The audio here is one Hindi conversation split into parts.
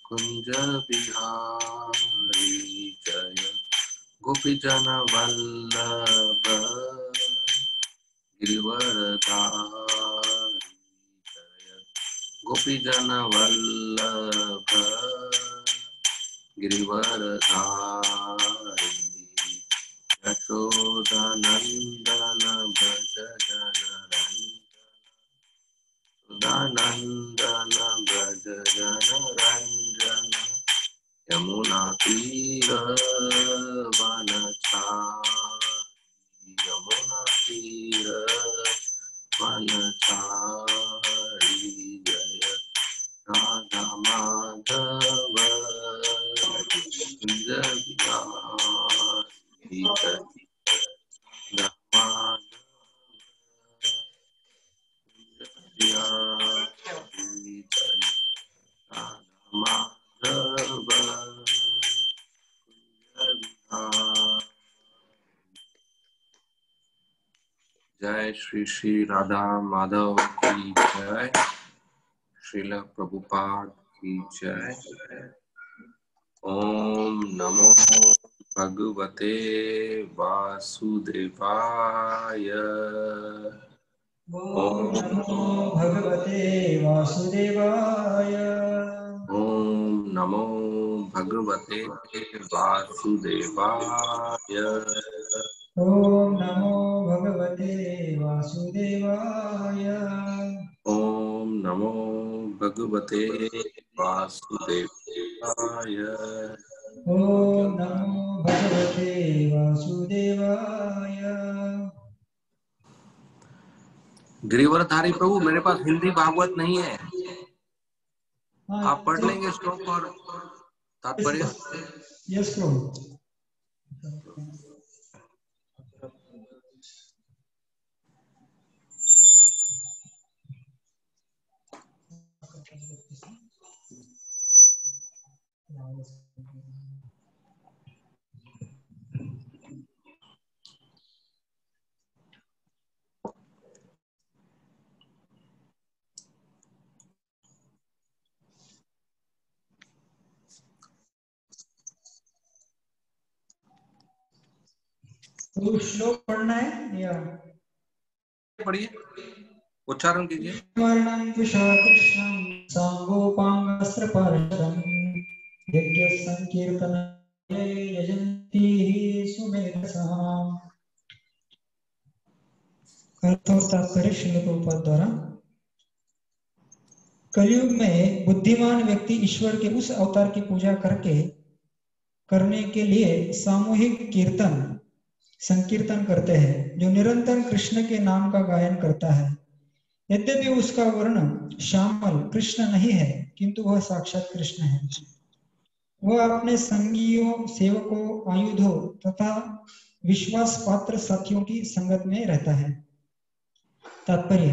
कुंज बिहारी जय गोपीजन वल्लभ गिरिवरधारी जय गोपीजन वल्लभ गिरिवरधारी यशोदानंदन भज जनरंजन भज जनरंजन यमुना तीर वनचारी यमुना तीर वनचारी जय राधा माधव कुंज बिहारी जय राधा बिहारी जय राधा माधव जय श्री श्री राधा माधव की जय, श्रील प्रभुपाद की जय। ओम नमो भगवते वासुदेवाय। ओम नमो भगवते वासुदेवाय। ओम नमो भगवते वासुदेवाय। ओम नमो भगवते वासुदेवाय। ओम नमो भगवते वासुदेवाय। ओम नमो भगवते वासुदेवाय। गिरिवरधारी प्रभु, मेरे पास हिंदी भागवत नहीं है, आप पढ़ लेंगे श्लोक और तात्पर्य? यस प्रभु। तो श्लोक पढ़ना है या पढ़िए, उच्चारण कीजिए। वर्णं कृष्णं सांगोपांगस्त्रपार्षदं यज्ञसंकीर्तनाय यजन्ति सुमेधसः। अर्थ और तात्पर्य श्रील प्रभुपाद द्वारा। कलयुग में बुद्धिमान व्यक्ति ईश्वर के उस अवतार की पूजा करने के लिए सामूहिक कीर्तन संकीर्तन करते हैं, जो निरंतर कृष्ण के नाम का गायन करता है। यद्यपि उसका वर्ण श्यामल कृष्ण नहीं है, किंतु वह साक्षात कृष्ण है। वह अपने संगियों, सेवकों, आयुधों तथा विश्वास पात्र साथियों की संगत में रहता है। तात्पर्य: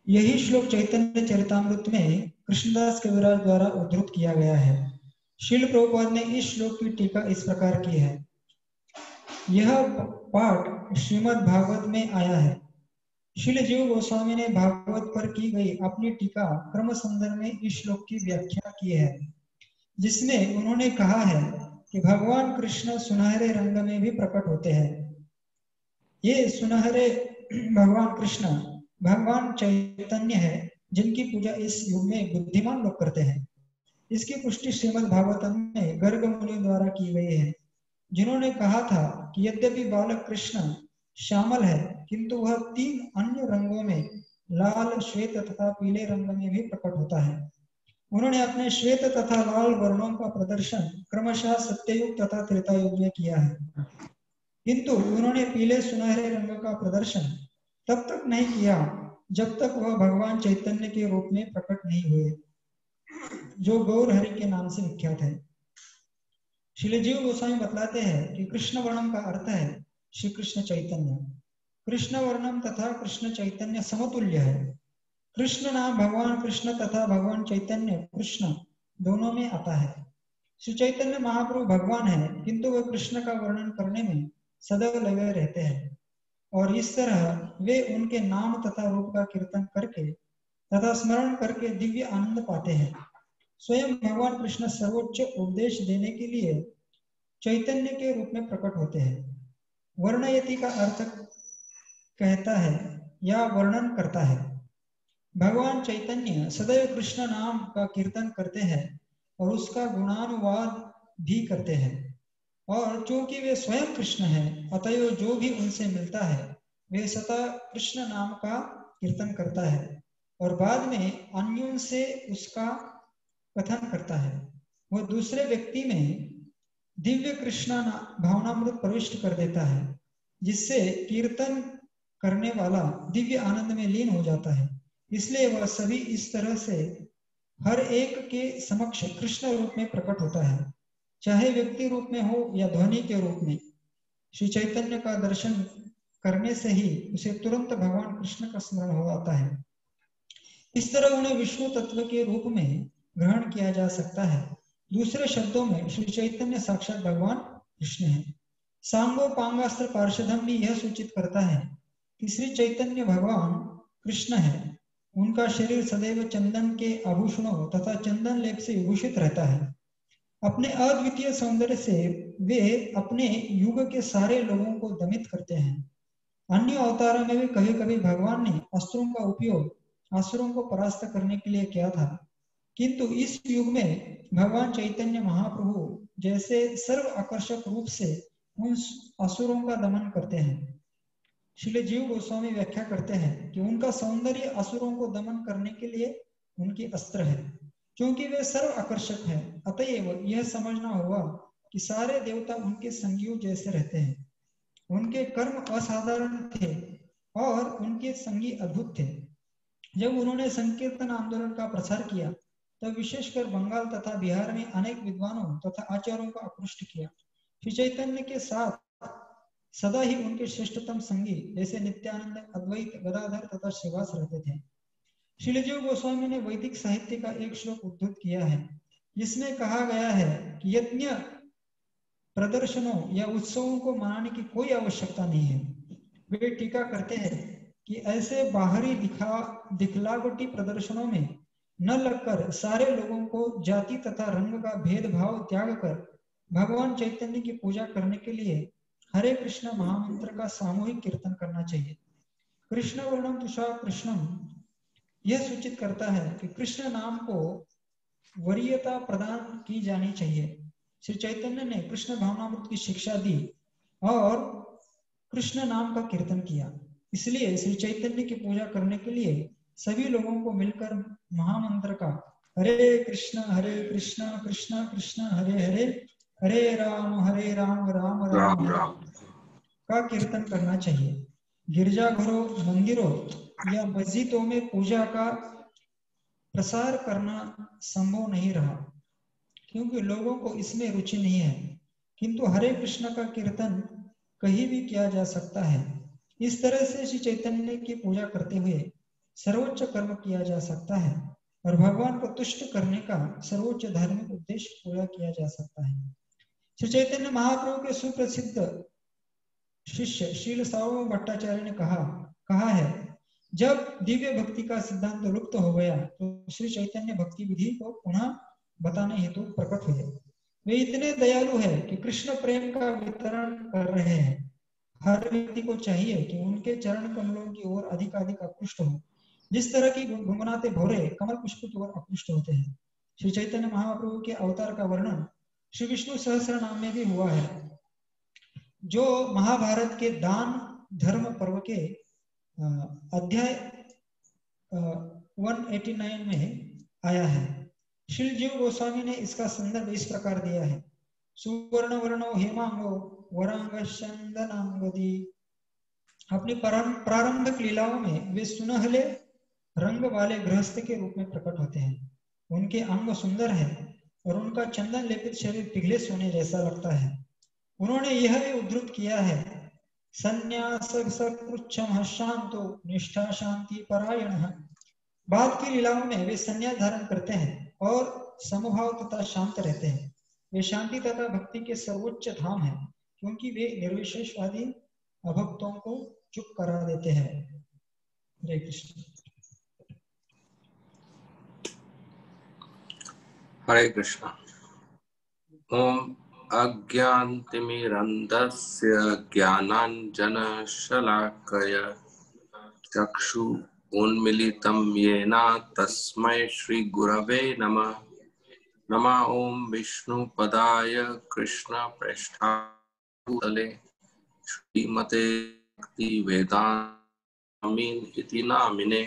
यही श्लोक चैतन्य चरितामृत में कृष्णदास कविराज द्वारा उद्धृत किया गया है। श्रील प्रभुपाद ने इस श्लोक की टीका इस प्रकार की है। यह पाठ श्रीमद् भागवत में आया है। श्रील जीव गोस्वामी ने भागवत पर की गई अपनी टीका क्रम संदर्भ में इस श्लोक की व्याख्या की है, जिसमें उन्होंने कहा है कि भगवान कृष्ण सुनहरे रंग में भी प्रकट होते हैं। ये सुनहरे भगवान कृष्ण भगवान चैतन्य है, जिनकी पूजा इस युग में बुद्धिमान लोग करते हैं। इसकी पुष्टि श्रीमद् भागवतम में गर्ग मुनि द्वारा की गई है, जिन्होंने कहा था कि यद्यपि बालक कृष्ण श्यामल है, किंतु वह 3 अन्य रंगों में लाल, श्वेत तथा पीले रंग में भी प्रकट होता है। उन्होंने अपने श्वेत तथा लाल वर्णों का प्रदर्शन क्रमशः सत्ययुग तथा त्रेतायुग में किया है, किंतु उन्होंने पीले सुनहरे रंग का प्रदर्शन तब तक नहीं किया जब तक वह भगवान चैतन्य के रूप में प्रकट नहीं हुए, जो गौर हरि के नाम से विख्यात है। श्रील जीव गोस्वामी बतलाते हैं कि कृष्ण वर्णम का अर्थ है श्री कृष्ण चैतन्य। कृष्ण वर्णम तथा कृष्ण चैतन्य समतुल्य है। कृष्ण नाम भगवान कृष्ण तथा भगवान चैतन्य कृष्ण दोनों में आता है। श्री चैतन्य महाप्रभु भगवान है, किंतु वह कृष्ण का वर्णन करने में सदैव लगे रहते हैं, और इस तरह वे उनके नाम तथा रूप का कीर्तन करके तथा स्मरण करके दिव्य आनंद पाते हैं। स्वयं भगवान कृष्ण सर्वोच्च उपदेश देने के लिए चैतन्य के रूप में प्रकट होते हैं। वर्णयति का अर्थ कहता है या वर्णन करता है। भगवान चैतन्य सदैव कृष्ण नाम का कीर्तन करते हैं और उसका गुणानुवाद भी करते हैं, और चूंकि वे स्वयं कृष्ण हैं, अतएव जो भी उनसे मिलता है वे सदा कृष्ण नाम का कीर्तन करता है और बाद में अन्यों से उसका कथन करता है। वह दूसरे व्यक्ति में दिव्य कृष्ण भावनामृत प्रविष्ट कर देता है, जिससे कीर्तन करने वाला दिव्य आनंद में लीन हो जाता है। इसलिए वह सभी इस तरह से हर एक के समक्ष कृष्ण रूप में प्रकट होता है, चाहे व्यक्ति रूप में हो या ध्वनि के रूप में। श्री चैतन्य का दर्शन करने से ही उसे तुरंत भगवान कृष्ण का स्मरण हो आता है। इस तरह उन्हें विष्णु तत्व के रूप में ग्रहण किया जा सकता है। दूसरे शब्दों में श्री चैतन्य साक्षात भगवान कृष्ण है। सांगो पांगास्त्र पार्षदम भी यह सूचित करता है कि श्री चैतन्य भगवान कृष्ण है। उनका शरीर सदैव चंदन के आभूषणों तथा चंदन लेप से विभूषित रहता है। अपने अद्वितीय सौंदर्य से वे अपने युग के सारे लोगों को दमित करते हैं। अन्य अवतारों में भी कभी कभी भगवान ने अस्त्रों का उपयोग असुरों को परास्त करने के लिए किया था, किंतु इस युग में भगवान चैतन्य महाप्रभु जैसे सर्व आकर्षक रूप से उन असुरों का दमन करते हैं। श्रील जीव गोस्वामी व्याख्या करते हैं कि उनका सौंदर्य असुरों को दमन करने के लिए उनकी अस्त्र है। क्योंकि वे सर्व आकर्षक है, अतएव यह समझना होगा कि सारे देवता उनके संगियों जैसे रहते हैं। उनके कर्म असाधारण थे और उनके संगी अद्भुत थे। जब उन्होंने संकीर्तन आंदोलन का प्रसार किया तब विशेषकर बंगाल तथा बिहार में अनेक विद्वानों तथा आचार्यों को आकृष्ट किया। श्री चैतन्य के साथ सदा ही उनके श्रेष्ठतम संगी जैसे नित्यानंद, अद्वैत, गदाधर तथा श्रीवास रहते थे। श्रीलजीव गोस्वामी ने वैदिक साहित्य का एक श्लोक उद्धृत किया है, जिसमें कहा गया है कि यज्ञ प्रदर्शनों या उत्सवों को मनाने की कोई आवश्यकता नहीं है। वे टीका करते हैं कि ऐसे बाहरी दिखलावटी प्रदर्शनों में न लगकर सारे लोगों को जाति तथा रंग का भेदभाव त्याग कर भगवान चैतन्य की पूजा करने के लिए हरे कृष्ण महामंत्र का सामूहिक कीर्तन करना चाहिए। कृष्ण वर्णम तुषा कृष्णम यह सूचित करता है कि कृष्ण नाम को वरीयता प्रदान की जानी चाहिए। श्री चैतन्य ने कृष्ण भावनामृत की शिक्षा दी और कृष्ण नाम का कीर्तन किया। इसलिए श्री चैतन्य की पूजा करने के लिए सभी लोगों को मिलकर महामंत्र का हरे कृष्ण कृष्ण कृष्ण हरे हरे, हरे राम राम राम राम का कीर्तन करना चाहिए। गिरजाघरों, मंदिरों या मस्जिदों में पूजा का प्रसार करना संभव नहीं रहा, क्योंकि लोगों को इसमें रुचि नहीं है, किंतु हरे कृष्ण का कीर्तन कहीं भी किया जा सकता है। इस तरह से श्री चैतन्य की पूजा करते हुए सर्वोच्च कर्म किया जा सकता है और भगवान को तुष्ट करने का सर्वोच्च धार्मिक उद्देश्य पूरा किया जा सकता है। श्री चैतन्य महाप्रभु के सुप्रसिद्ध शिष्य श्रील सार्वभौम भट्टाचार्य ने कहा है, जब दिव्य भक्ति का सिद्धांत लुप्त हो गया तो श्री चैतन्य भक्ति विधि को पुनः बताने हेतु प्रकट हुए। वे इतने दयालु है कि कृष्ण प्रेम का वितरण कर रहे हैं। हर व्यक्ति को चाहिए कि उनके चरण कमलों की ओर अधिक आकृष्ट हो, जिस तरह की गुनगुनाते भौरे कमल पुष्प की ओर आकृष्ट होते हैं। श्री चैतन्य महाप्रभु के अवतार का वर्णन श्री विष्णु सहस्त्र नाम में भी हुआ है, जो महाभारत के दान धर्म पर्व के अध्याय 189 में आया है। श्री जीव गोस्वामी ने इसका संदर्भ इस प्रकार दिया है, सुवर्ण वर्णो हेमांगो वरांग चंदनांगदी। अपनी प्रारंभिक लीलाओं में वे सुनहले रंग वाले गृहस्थ के रूप में प्रकट होते हैं। उनके अंग सुंदर है और उनका चंदन लेपित शरीर पिघले सोने जैसा लगता है। उन्होंने यह भी उद्धृत किया है, संन्यास सकृच्छम शांतो निष्ठा शांति परायण। बाद की लीलाओं में वे संन्यास धारण करते हैं और समभाव तथा शांत रहते हैं। वे शांति तथा भक्ति के सर्वोच्च धाम है, क्योंकि वे निर्विशेषवादी अभक्तों को चुप करा देते हैं। हरे कृष्ण। हरे कृष्णा। ओम अज्ञानतिमिरन्धस्य ज्ञानाञ्जनशलाकया चक्षु उन्मीलितं येन तस्मै श्रीगुरवे नमः। नमः ओम विष्णुपदाय कृष्णप्रेष्ठाभूतले श्रीमते भक्तिवेदान्तामिन् इति नामिने।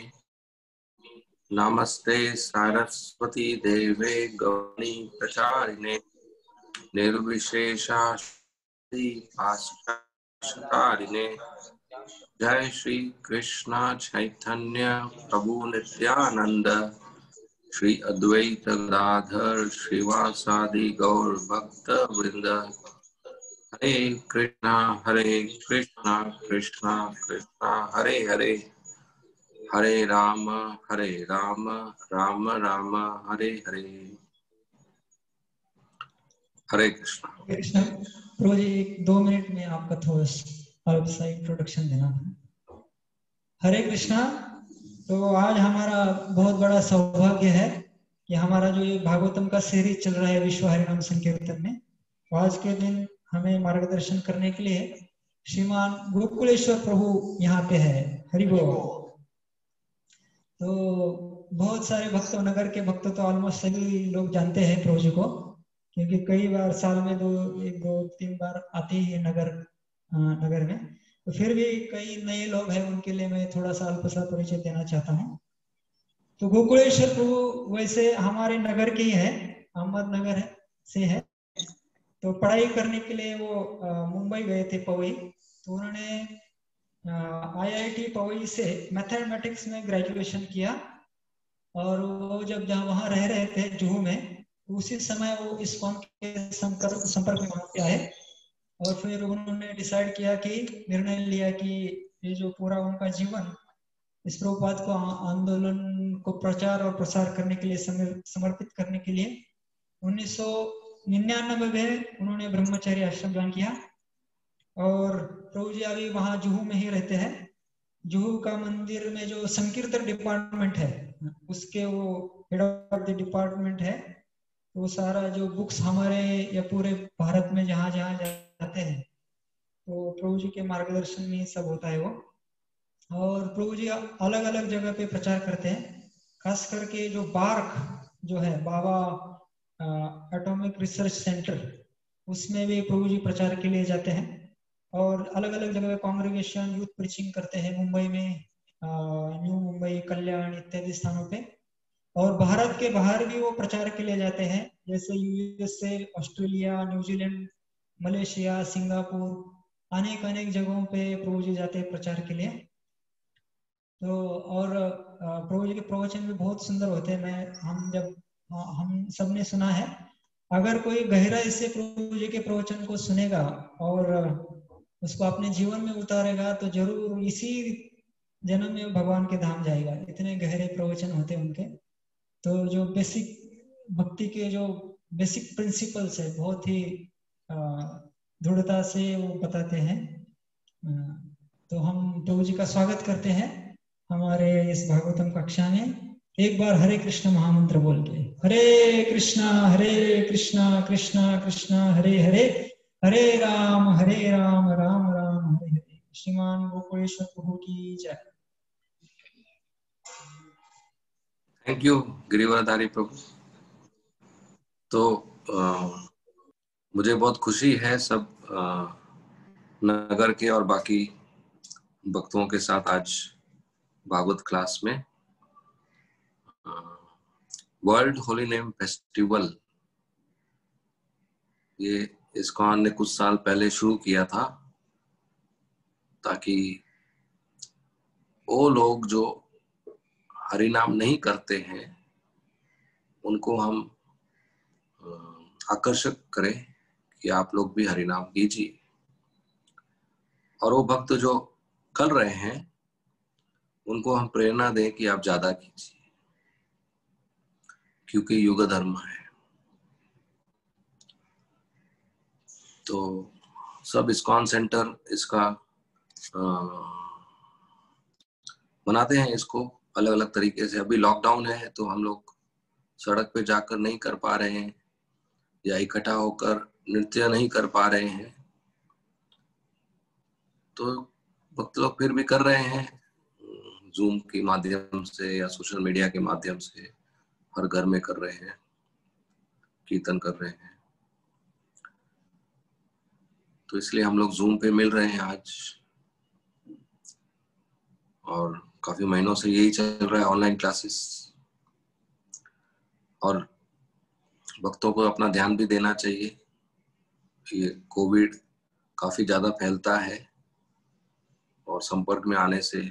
नमस्ते सरस्वती देवे गौरी प्रचारिणे निर्विशेषा पाश्चात्य जय श्री कृष्ण चैतन्य प्रभु नित्यानंद श्री अद्वैत गदाधर श्रीवासादि गौर भक्त वृंद। हरे कृष्णा कृष्णा कृष्णा हरे हरे, हरे राम राम राम हरे हरे। हरे कृष्णा। कृष्ण प्रभु जी, 2 मिनट में आपका थोड़ा अल्प सा इंट्रोडक्शन देना था। हरे कृष्णा। तो आज हमारा बहुत बड़ा सौभाग्य है कि हमारा जो ये भागवतम का सीरीज चल रहा है विश्व हरिनाम संकीर्तन में, तो आज के दिन हमें मार्गदर्शन करने के लिए श्रीमान गोकुलेश्वर प्रभु यहाँ पे है। हरि बोल। तो बहुत सारे भक्त, नगर के भक्त तो ऑलमोस्ट सभी लोग जानते हैं प्रभु जी को, क्योंकि कई बार साल में 1-2-3 बार आते ही नगर में। तो फिर भी कई नए लोग हैं, उनके लिए मैं थोड़ा सा अल्प सा परिचय देना चाहता हूँ। तो गोकुलेश्वर प्रभु वैसे हमारे नगर के ही है, अहमदनगर से है। तो पढ़ाई करने के लिए वो मुंबई गए थे, पवई। तो उन्होंने IIT पवई से मैथमेटिक्स में ग्रेजुएशन किया। और वो जब जहाँ वहाँ रह रहे थे जुहू में, उसी समय वो इस्कॉन के संपर्क में वहाँ पे आए। और फिर उन्होंने डिसाइड किया कि निर्णय लिया कि ये जो पूरा उनका जीवन इस प्रभुपाद को आंदोलन को प्रचार और प्रसार करने के लिए समर्पित करने के लिए 1999 में उन्होंने ब्रह्मचर्य आश्रम ज्वाइन किया। और प्रभु जी अभी वहाँ जुहू में ही रहते हैं। जुहू का मंदिर में जो संकीर्तन डिपार्टमेंट है, उसके वो हेड ऑफ द डिपार्टमेंट है। वो सारा जो बुक्स हमारे या पूरे भारत में जहाँ जहाँ जाते हैं, तो प्रभु जी के मार्गदर्शन में ही सब होता है वो। और प्रभु जी अलग अलग जगह पे प्रचार करते हैं, खास करके जो बार्क जो है बाबा एटॉमिक रिसर्च सेंटर, उसमें भी प्रभु जी प्रचार के लिए जाते हैं। और अलग अलग जगह कांग्रेगेशन यूथ प्रीचिंग करते हैं, मुंबई में न्यू मुंबई, कल्याण इत्यादि स्थानों पे। और भारत के बाहर भी वो प्रचार के लिए जाते हैं, जैसे USA, Australia, New Zealand, Malaysia, Singapore, अनेक अनेक जगहों पे प्रभु जी जाते हैं प्रचार के लिए। तो और प्रभु जी के प्रवचन भी बहुत सुंदर होते हैं। हम सबने सुना है, अगर कोई गहराई से प्रभु जी के प्रवचन को सुनेगा और उसको अपने जीवन में उतारेगा, तो जरूर इसी जन्म में भगवान के धाम जाएगा। इतने गहरे प्रवचन होते हैं उनके। तो जो बेसिक भक्ति के जो बेसिक प्रिंसिपल्स है, बहुत ही दृढ़ता से वो बताते हैं। तो हम प्रभु जी का स्वागत करते हैं हमारे इस भागवतम कक्षा में। एक बार हरे कृष्ण महामंत्र बोल के, हरे कृष्णा कृष्णा कृष्णा हरे हरे, हरे राम राम राम हरे हरे। श्रीमान गोकुलेश्वर प्रभु की जय। थैंक यू गिरिवरधारी प्रभु। तो मुझे बहुत खुशी है सब नगर के और बाकी भक्तों के साथ आज भागवत क्लास में। वर्ल्ड होली नेम फेस्टिवल ये इस्कॉन ने कुछ साल पहले शुरू किया था, ताकि वो लोग जो हरिनाम नहीं करते हैं उनको हम आकर्षक करें कि आप लोग भी हरिनाम कीजिए। और वो भक्त जो कर रहे हैं उनको हम प्रेरणा दें कि आप ज्यादा कीजिए, क्योंकि युग धर्म है। तो सब इस्कॉन सेंटर इसका मनाते हैं इसको अलग अलग तरीके से। अभी लॉकडाउन है तो हम लोग सड़क पे जाकर नहीं कर पा रहे हैं या इकट्ठा होकर नृत्य नहीं कर पा रहे हैं, तो भक्त लोग फिर भी कर रहे हैं जूम के माध्यम से या सोशल मीडिया के माध्यम से, हर घर में कर रहे हैं, कीर्तन कर रहे हैं। तो इसलिए हम लोग जूम पे मिल रहे हैं आज, और काफी महीनों से यही चल रहा है, ऑनलाइन क्लासेस। और भक्तों को अपना ध्यान भी देना चाहिए, ये कोविड काफी ज्यादा फैलता है और संपर्क में आने से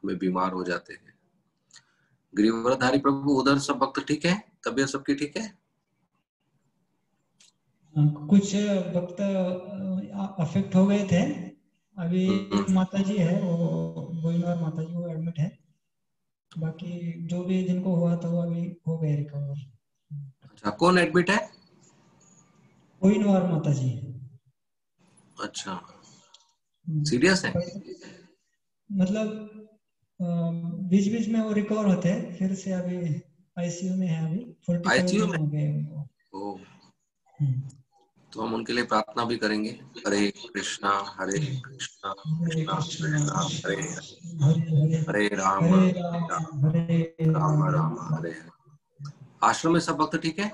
हमें बीमार हो जाते हैं। गिरिवरधारी प्रभु, उधर सब भक्त ठीक है? तबीयत सबकी ठीक है? कुछ भक्त अफेक्ट हो गए थे। अभी एक माता जी है, वो गोइनवार माता जी, वो एडमिट है। बाकी जो भी जिनको हुआ था वो अभी हो गए रिकवर। अच्छा, कौन एडमिट है? गोइनवार माता जी। अच्छा, सीरियस है? मतलब बीच बीच में वो रिकवर होते हैं, फिर से अभी आईसीयू में है। अभी 45 आईसीयू दिन में? हो गए उनको। ओ, तो हम उनके लिए प्रार्थना भी करेंगे। हरे कृष्णा हरे कृष्णा कृष्णा कृष्णा हरे हरे, हरे राम हरे राम राम हरे हरे। आश्रम में सब भक्त ठीक है?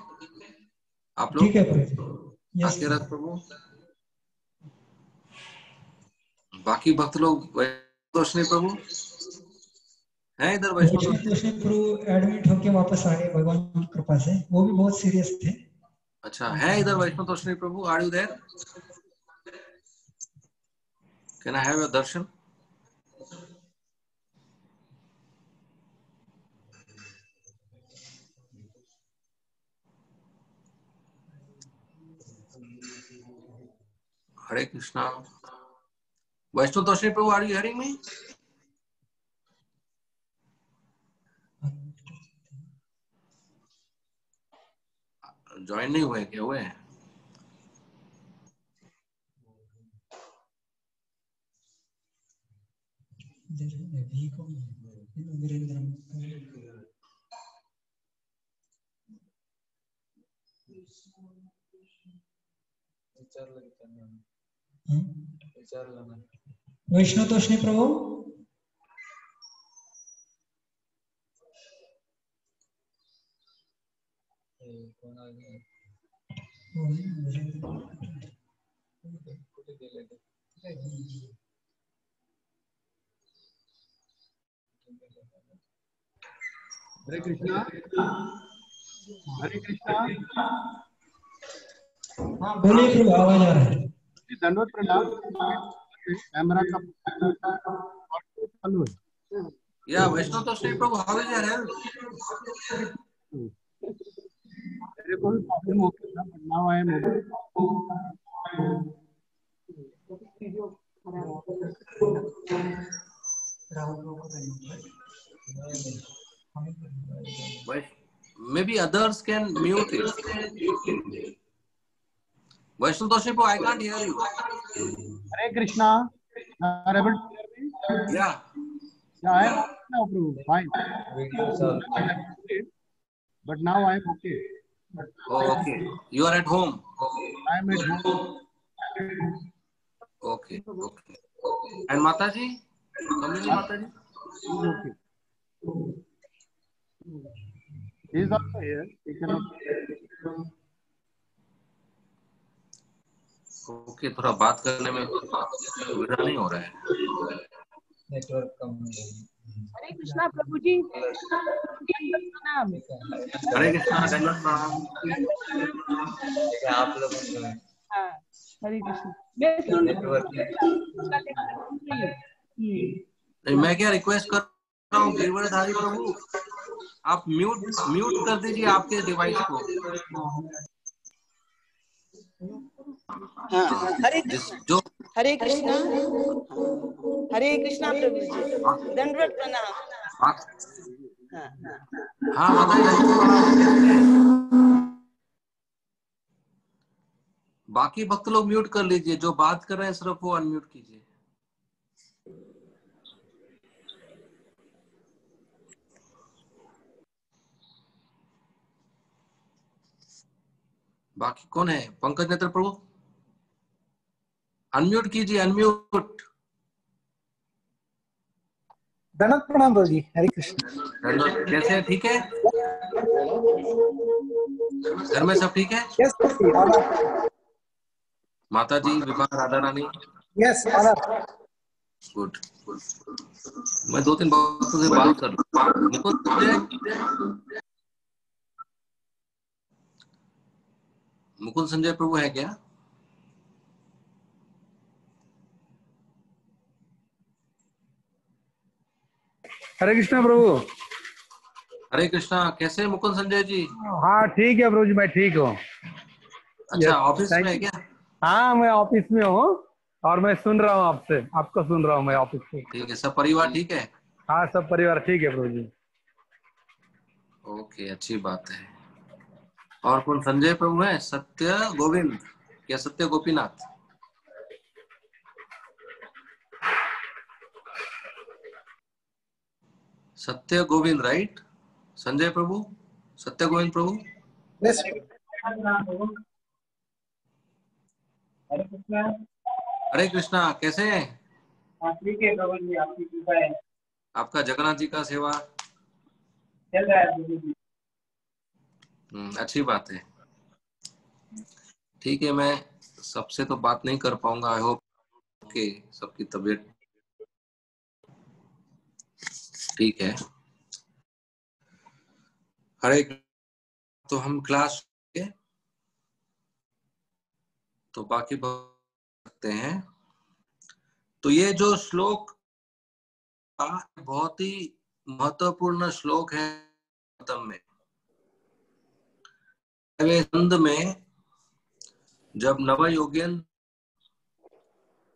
आप ठीक लोग है प्रभु। यस आके रख प्रभु। बाकी भक्त लोग वैष्णव प्रभु है इधर? वैष्णव प्रभु एडमिट होके वापस आ गए भगवान की कृपा से। वो भी बहुत सीरियस थे। अच्छा, है इधर Vaishnava Toshani Prabhu? Are you there? Can I have your darshan? Hare Krishna. Vaishnava Toshani Prabhu, are you hearing me? Join नहीं हुए क्या? हुए हैं? वैष्णव तोषणी प्रभु। हरे कृष्णा। हरे कृष्णा। हाँ बोलिए प्रभु, आवाज आ रहा है। दंडवत प्रणाम। कैमरा का चालू है। या वैष्णव तोषणी प्रभु, हाउ इज योर हेल्थ? मेरे को भी प्रॉब्लम हो गया था, but now I am okay. Maybe others can mute it. Vaishnav Toshni Prabhu, I can't hear you. Hare Krishna. Are able to hear me? Yeah. Yeah, I am now, Prabhu. Fine. But now I am okay. Oh, okay. You are at home. I am at home. Okay. Okay. And Mataji? Kamini Mataji? He is okay. He is also here. He cannot. Okay, थोड़ा बात करने में सुविधा नहीं हो रहा है। नेटवर्क कम। हरे कृष्णा प्रभु जी। प्रणाम। हरे कृष्णा, दंडवत प्रणाम। आप लोग हाँ, हरे कृष्णा। मैं सुन नेटवर्क। मैं क्या रिक्वेस्ट कर रहा हूँ, गिरिवरधारी प्रभु, आप म्यूट कर दीजिए आपके डिवाइस को। हाँ, हरे कृष्णा। हरे कृष्णा। हरे कृष्णा प्रभु जी, दंडवत प्रणाम। हाँ माता जी, बाकी भक्त लोग म्यूट कर लीजिए, जो बात कर रहे हैं सिर्फ वो अनम्यूट कीजिए। बाकी कौन है? पंकज नेत्र प्रभु अनम्यूट कीजिए, अनम्यूट। दंडवत प्रणाम प्रभु जी। हरे कृष्ण। कैसे हैं? ठीक है? घर में सब ठीक है? यस माता जी, विभा, राधा रानी? Yes good. मैं 2-3 बातों से बात कर मुकुंद संजय प्रभु है क्या? हरे कृष्णा प्रभु। हरे कृष्णा। कैसे हैं मुकुंद संजय जी? हाँ ठीक है प्रभु जी, मैं ठीक हूँ। अच्छा, ऑफिस में है क्या? हाँ मैं ऑफिस में हूँ और मैं सुन रहा हूँ आपसे, आपको सुन रहा हूँ मैं ऑफिस से। ठीक है। सब परिवार ठीक है? हाँ सब परिवार ठीक है प्रभु जी। ओके, अच्छी बात है। और कौन संजय प्रभु है? सत्य गोविंद या सत्य गोपीनाथ? सत्य गोविंद, राइट? संजय प्रभु, सत्य गोविंद प्रभु। यस हरे कृष्णा। कैसे हैं? ठीक है प्रभु जी, आपकी कृपा है। आपका जगन्नाथ जी का सेवा चल रहा है प्रभु जी। अच्छी बात है। ठीक है, मैं सबसे तो बात नहीं कर पाऊंगा। आई होप कि सबकी तबीयत ठीक है। हरे, तो हम क्लास के तो बाकी सकते हैं। तो ये जो श्लोक बहुत ही महत्वपूर्ण श्लोक है में में जब नवयोगेन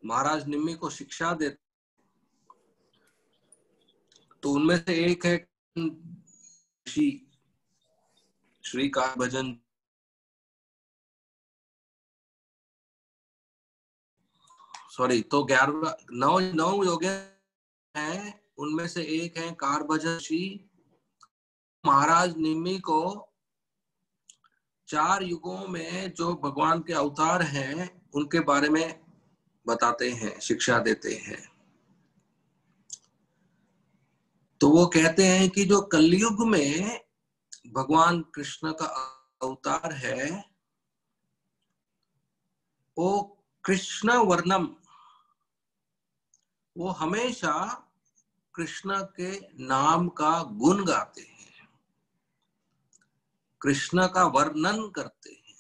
महाराज निम्मी को शिक्षा देते तो उनमें से एक है श्री का भजन। सॉरी, तो 9 योगेन है, उनमें से एक है कार भजन श्री महाराज निम्मी को 4 युगों में जो भगवान के अवतार हैं उनके बारे में बताते हैं, शिक्षा देते हैं। तो वो कहते हैं कि जो कलयुग में भगवान कृष्ण का अवतार है वो कृष्ण वर्णम, वो हमेशा कृष्ण के नाम का गुण गाते हैं, कृष्ण का वर्णन करते हैं,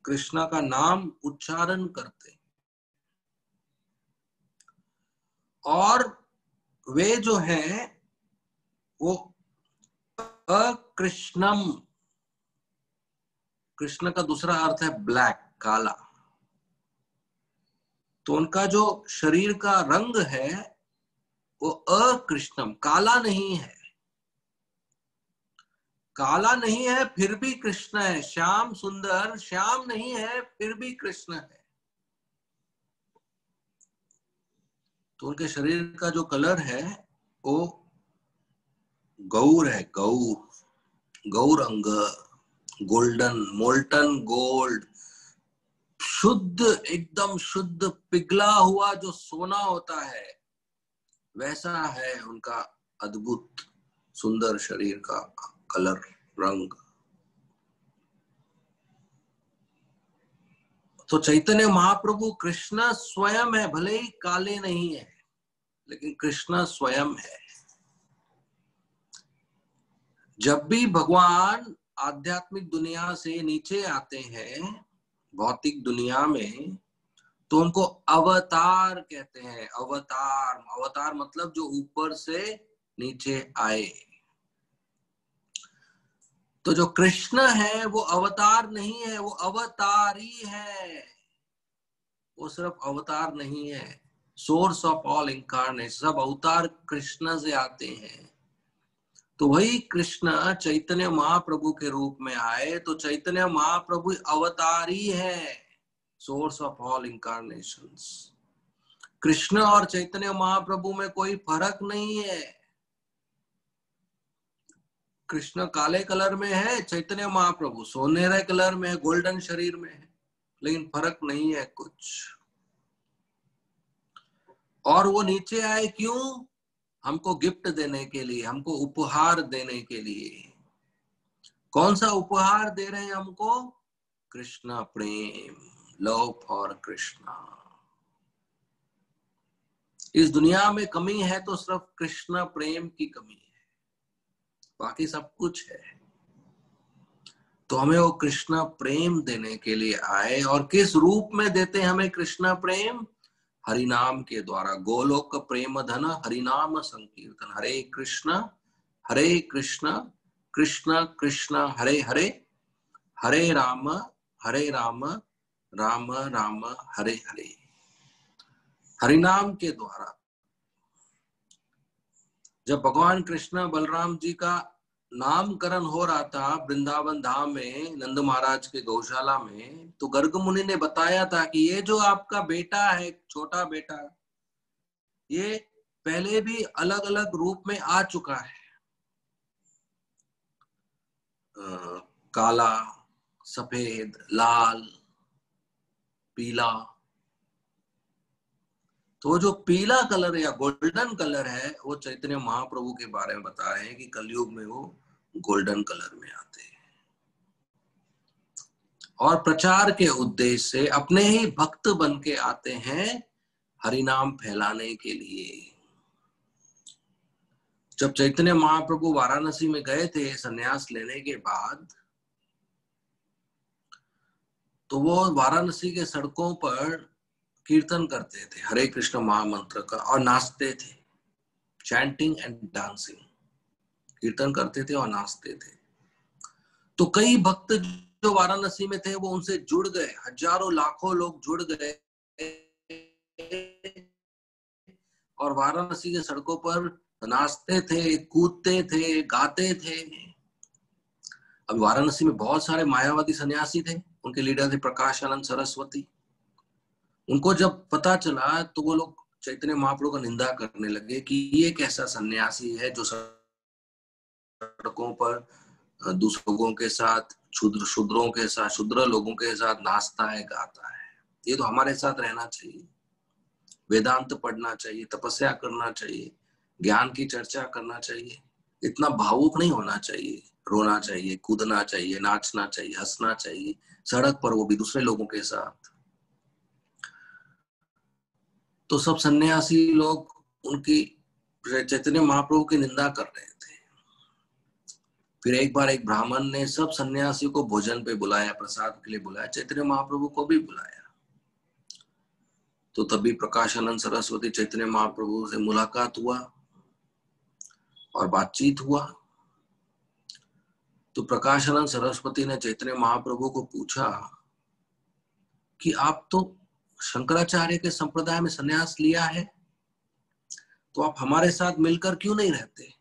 कृष्ण का नाम उच्चारण करते हैं। और वे जो हैं वो अकृष्णम, कृष्ण का दूसरा अर्थ है ब्लैक, काला। तो उनका जो शरीर का रंग है वो अकृष्णम, काला नहीं है। काला नहीं है फिर भी कृष्ण है। श्याम सुंदर, श्याम नहीं है फिर भी कृष्ण है। तो उनके शरीर का जो कलर है वो गौर है, गौरंग, गोल्डन, मोल्टन गोल्ड, शुद्ध, एकदम शुद्ध पिघला हुआ जो सोना होता है वैसा है उनका अद्भुत सुंदर शरीर का कलर, रंग। तो चैतन्य महाप्रभु कृष्ण स्वयं है, भले ही काले नहीं है लेकिन कृष्ण स्वयं है। जब भी भगवान आध्यात्मिक दुनिया से नीचे आते हैं भौतिक दुनिया में तो उनको अवतार कहते हैं। अवतार, अवतार मतलब जो ऊपर से नीचे आए। तो जो कृष्ण है वो अवतार नहीं है, वो अवतारी है। वो सिर्फ अवतार नहीं है, सोर्स ऑफ ऑल इनकारनेशन। सब अवतार कृष्ण से आते हैं। तो वही कृष्ण चैतन्य महाप्रभु के रूप में आए तो चैतन्य महाप्रभु अवतारी है, source of all incarnations. Krishna और चैतन्य महाप्रभु में कोई फर्क नहीं है। कृष्ण काले कलर में है, चैतन्य महाप्रभु सोनेरे कलर में है, गोल्डन शरीर में है, लेकिन फर्क नहीं है कुछ। और वो नीचे आए क्यों? हमको गिफ्ट देने के लिए, हमको उपहार देने के लिए। कौन सा उपहार दे रहे हैं हमको? कृष्ण प्रेम, लव फॉर कृष्णा। इस दुनिया में कमी है तो सिर्फ कृष्ण प्रेम की कमी है, बाकी सब कुछ है। तो हमें वो कृष्ण प्रेम देने के लिए आए, और किस रूप में देते हैं हमें कृष्ण प्रेम? हरिनाम के द्वारा। गोलोक प्रेम धन हरिनाम संकीर्तन। हरे कृष्ण कृष्ण कृष्ण हरे हरे, हरे राम राम राम हरे हरे। हरिनाम के द्वारा जब भगवान कृष्ण बलराम जी का नामकरण हो रहा था वृंदावन धाम में, नंद महाराज के गौशाला में, तो गर्ग मुनि ने बताया था कि ये जो आपका बेटा है, छोटा बेटा, ये पहले भी अलग अलग रूप में आ चुका है। काला, सफेद, लाल, पीला। तो वो जो पीला कलर या गोल्डन कलर है, वो चैतन्य महाप्रभु के बारे में बता रहे हैं कि कलयुग में वो गोल्डन कलर में आते हैं, और प्रचार के उद्देश्य से अपने ही भक्त बन के आते हैं हरिनाम फैलाने के लिए। जब चैतन्य महाप्रभु वाराणसी में गए थे संन्यास लेने के बाद, तो वो वाराणसी के सड़कों पर कीर्तन करते थे हरे कृष्ण महामंत्र का, और नाचते थे, चैंटिंग एंड डांसिंग। कीर्तन करते थे और नाचते थे। तो कई भक्त जो वाराणसी में थे वो उनसे जुड़ गए, हजारों लाखों लोग जुड़ गए, और वाराणसी के सड़कों पर नाचते थे, कूदते थे, गाते थे। अब वाराणसी में बहुत सारे मायावादी सन्यासी थे, उनके लीडर थे प्रकाशानंद सरस्वती। उनको जब पता चला तो वो लोग चैतन्य महाप्रभु का निंदा करने लगे कि ये कैसा सन्यासी है जो सड़कों पर दूसरे लोगों के साथ, शूद्रों के साथ, शूद्र लोगों के साथ नाचता है, गाता है। ये तो हमारे साथ रहना चाहिए, वेदांत पढ़ना चाहिए, तपस्या करना चाहिए, ज्ञान की चर्चा करना चाहिए। इतना भावुक नहीं होना चाहिए, रोना चाहिए, कूदना चाहिए, नाचना चाहिए, हंसना चाहिए सड़क पर, वो भी दूसरे लोगों के साथ। तो सब सन्यासी लोग उनकी, चैतन्य महाप्रभु की निंदा कर रहे थे। फिर एक बार एक ब्राह्मण ने सब सन्यासी को भोजन पे बुलाया, प्रसाद के लिए बुलाया, चैतन्य महाप्रभु को भी बुलाया। तो तभी प्रकाशानंद सरस्वती चैतन्य महाप्रभु से मुलाकात हुआ और बातचीत हुआ। तो प्रकाशानंद सरस्वती ने चैतन्य महाप्रभु को पूछा कि आप तो शंकराचार्य के संप्रदाय में संन्यास लिया है, तो आप हमारे साथ मिलकर क्यों नहीं रहते?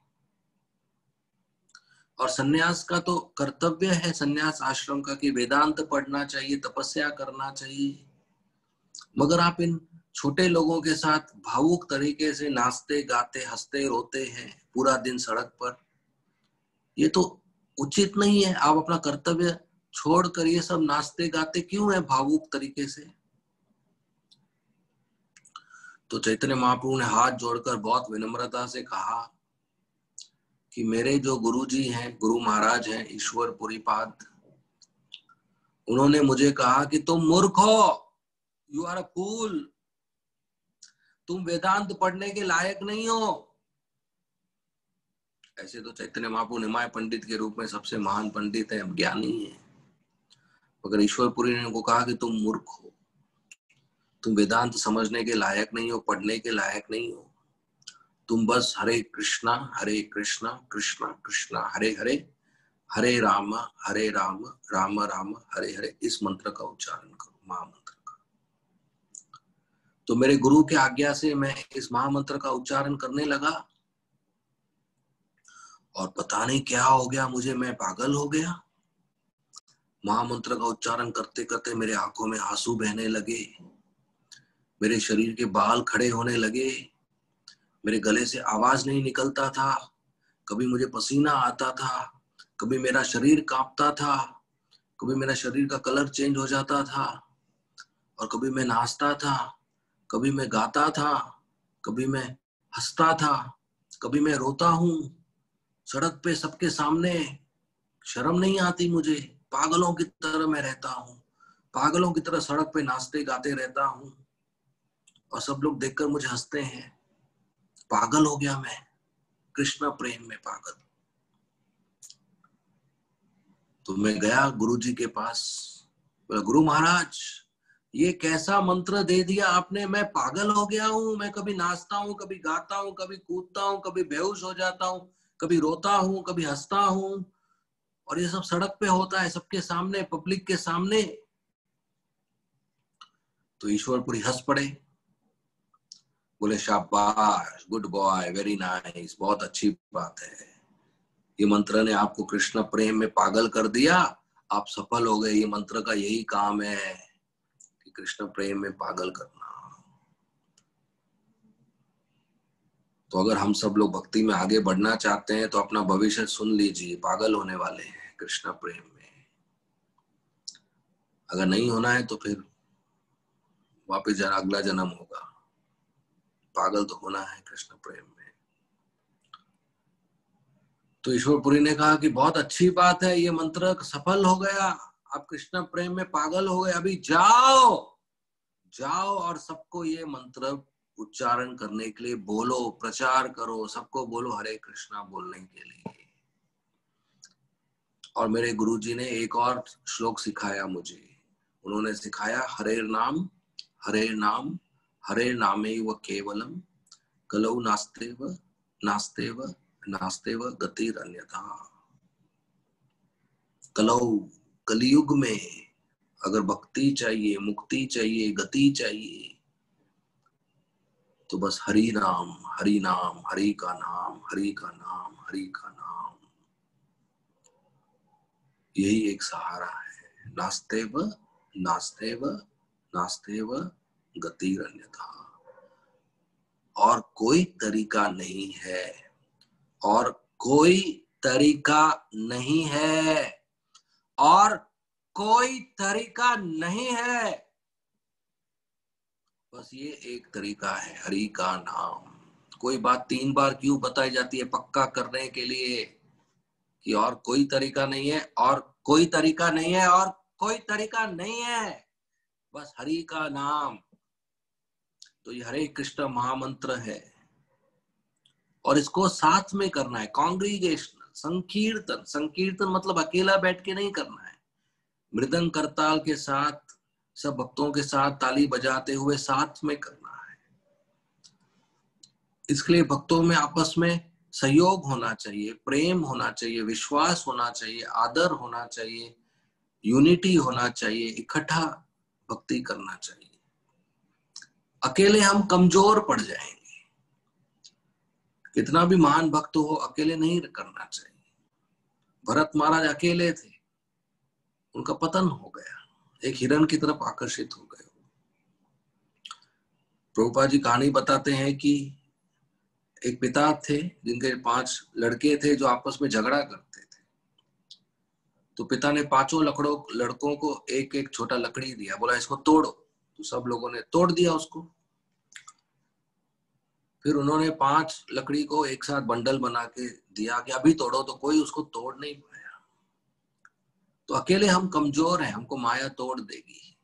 और सन्यास का तो कर्तव्य है, सन्यास आश्रम का, कि वेदांत पढ़ना चाहिए, तपस्या करना चाहिए, मगर आप इन छोटे लोगों के साथ भावुक तरीके से नाचते, गाते, हंसते, रोते हैं पूरा दिन सड़क पर। ये तो उचित नहीं है। आप अपना कर्तव्य छोड़कर ये सब नाचते गाते क्यों है भावुक तरीके से? तो चैतन्य महाप्रभु ने हाथ जोड़कर बहुत विनम्रता से कहा कि मेरे जो गुरुजी हैं, गुरु महाराज हैं ईश्वर पुरीपाद, उन्होंने मुझे कहा कि तुम मूर्ख हो, यू आर अ फूल, तुम वेदांत पढ़ने के लायक नहीं हो। ऐसे तो चैतन्य महाप्रभु निमाय पंडित के रूप में सबसे महान पंडित है, ज्ञानी है, मगर ईश्वरपुरी ने उनको कहा कि तुम मूर्ख हो, तुम वेदांत समझने के लायक नहीं हो, पढ़ने के लायक नहीं हो, तुम बस हरे कृष्णा कृष्णा कृष्णा हरे हरे, हरे राम राम राम हरे हरे, इस मंत्र का उच्चारण करो, महामंत्र का। तो मेरे गुरु की आज्ञा से मैं इस महामंत्र का उच्चारण करने लगा, और पता नहीं क्या हो गया मुझे, मैं पागल हो गया। महामंत्र का उच्चारण करते करते मेरे आंखों में आंसू बहने लगे, मेरे शरीर के बाल खड़े होने लगे, मेरे गले से आवाज नहीं निकलता था, कभी मुझे पसीना आता था, कभी मेरा शरीर कांपता था, कभी मेरा शरीर का कलर चेंज हो जाता था, और कभी मैं नाचता था, कभी मैं गाता था, कभी मैं हंसता था, कभी मैं रोता हूँ सड़क पे सबके सामने। शर्म नहीं आती मुझे, पागलों की तरह मैं रहता हूँ, पागलों की तरह सड़क पे नाचते गाते रहता हूँ, और सब लोग देखकर मुझे हंसते हैं। पागल हो गया मैं, कृष्ण प्रेम में पागल। तो मैं गया गुरु जी के पास, बोला गुरु महाराज ये कैसा मंत्र दे दिया आपने, मैं पागल हो गया हूँ। मैं कभी नाचता हूँ, कभी गाता हूँ, कभी कूदता हूँ, कभी बेहोश हो जाता हूँ, कभी रोता हूँ, कभी हंसता हूँ, और ये सब सड़क पे होता है, सबके सामने, पब्लिक के सामने। तो ईश्वरपुरी हंस पड़े, बोले शाबाश, गुड बॉय, वेरी नाइस, बहुत अच्छी बात है। ये मंत्र ने आपको कृष्ण प्रेम में पागल कर दिया, आप सफल हो गए। ये मंत्र का यही काम है कि कृष्ण प्रेम में पागल करना। तो अगर हम सब लोग भक्ति में आगे बढ़ना चाहते हैं तो अपना भविष्य सुन लीजिए, पागल होने वाले हैं कृष्ण प्रेम में। अगर नहीं होना है तो फिर वापस अगला जन्म होगा, पागल तो होना है कृष्ण प्रेम में। तो ईश्वरपुरी ने कहा कि बहुत अच्छी बात है, ये मंत्र सफल हो गया, आप कृष्ण प्रेम में पागल हो गए। अभी जाओ जाओ और सबको ये मंत्र उच्चारण करने के लिए बोलो, प्रचार करो, सबको बोलो हरे कृष्णा बोलने के लिए। और मेरे गुरुजी ने एक और श्लोक सिखाया मुझे। उन्होंने सिखाया हरे नाम हरे नामेव केवलम कलौ नास्तेव नास्तेव नास्तेव गतिरन्यथा। कलौ, कलयुग में अगर भक्ति चाहिए, मुक्ति चाहिए, गति चाहिए, तो बस हरि नाम, हरि नाम, हरि का नाम, हरि का नाम, हरि का नाम, यही एक सहारा है। नास्तेव नास्तेव नास्तेव गतिरन्यथा। और कोई तरीका नहीं है, और कोई तरीका नहीं है, और कोई तरीका नहीं है। बस ये एक तरीका है, हरि का नाम। कोई बात 3 बार क्यों बताई जाती है? पक्का करने के लिए कि और कोई तरीका नहीं है, और कोई तरीका नहीं है, और कोई तरीका नहीं है, बस हरि का नाम। तो ये हरे कृष्ण महामंत्र है, और इसको साथ में करना है, कांग्रीगेशनल संकीर्तन। संकीर्तन मतलब अकेला बैठ के नहीं करना है, मृदंग करताल के साथ, सब भक्तों के साथ ताली बजाते हुए साथ में करना है। इसके लिए भक्तों में आपस में सहयोग होना चाहिए, प्रेम होना चाहिए, विश्वास होना चाहिए, आदर होना चाहिए, यूनिटी होना चाहिए, इकट्ठा भक्ति करना चाहिए। अकेले हम कमजोर पड़ जाएंगे। कितना भी महान भक्त हो, अकेले नहीं करना चाहिए। भरत महाराज अकेले थे, उनका पतन हो गया, एक हिरण की तरफ आकर्षित हो गए। प्रभुपाद जी कहानी बताते हैं कि एक पिता थे जिनके 5 लड़के थे जो आपस में झगड़ा करते थे। तो पिता ने 5 लड़कों को एक एक छोटा लकड़ी दिया, बोला इसको तोड़ो। तो सब लोगों ने तोड़ दिया उसको। फिर उन्होंने 5 लकड़ी को एक साथ बंडल बना के दिया कि अभी तोड़ो, तो कोई उसको तोड़ नहीं पाया। तो अकेले हम कमजोर हैं, हमको माया तोड़ देगी।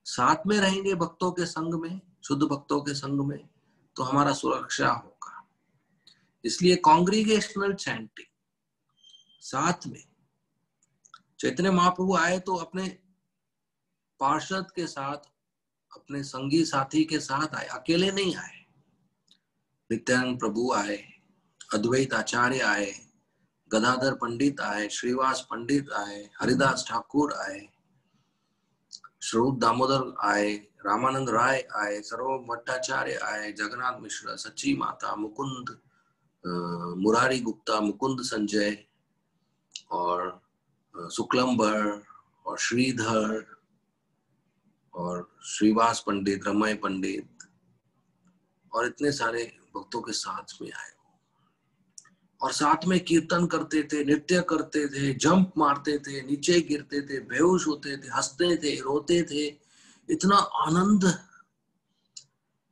साथ में रहेंगे भक्तों के संग में, शुद्ध भक्तों के संग में, तो हमारा सुरक्षा होगा। इसलिए कांग्रीगेशनल चैंटिंग साथ में। चैतन्य महाप्रभु आए तो अपने पार्षद के साथ, अपने संगी साथी के साथ आए, अकेले नहीं आए। नित्यानंद प्रभु आए, अद्वैत आचार्य आए, गदाधर पंडित आए, श्रीवास पंडित आए, हरिदास ठाकुर आए, स्वरूप दामोदर आए, रामानंद राय आए, सर्वभौम भट्टाचार्य आए, जगन्नाथ मिश्रा, सच्ची माता, मुकुंद, मुरारी गुप्ता, मुकुंद संजय, और शुक्लम्बर, और श्रीधर, और श्रीवास पंडित, रमय पंडित, और इतने सारे भक्तों के साथ में आए। और साथ में कीर्तन करते थे, नृत्य करते थे, जंप मारते थे, नीचे गिरते थे, बेहोश होते थे, हंसते थे, रोते थे। इतना आनंद,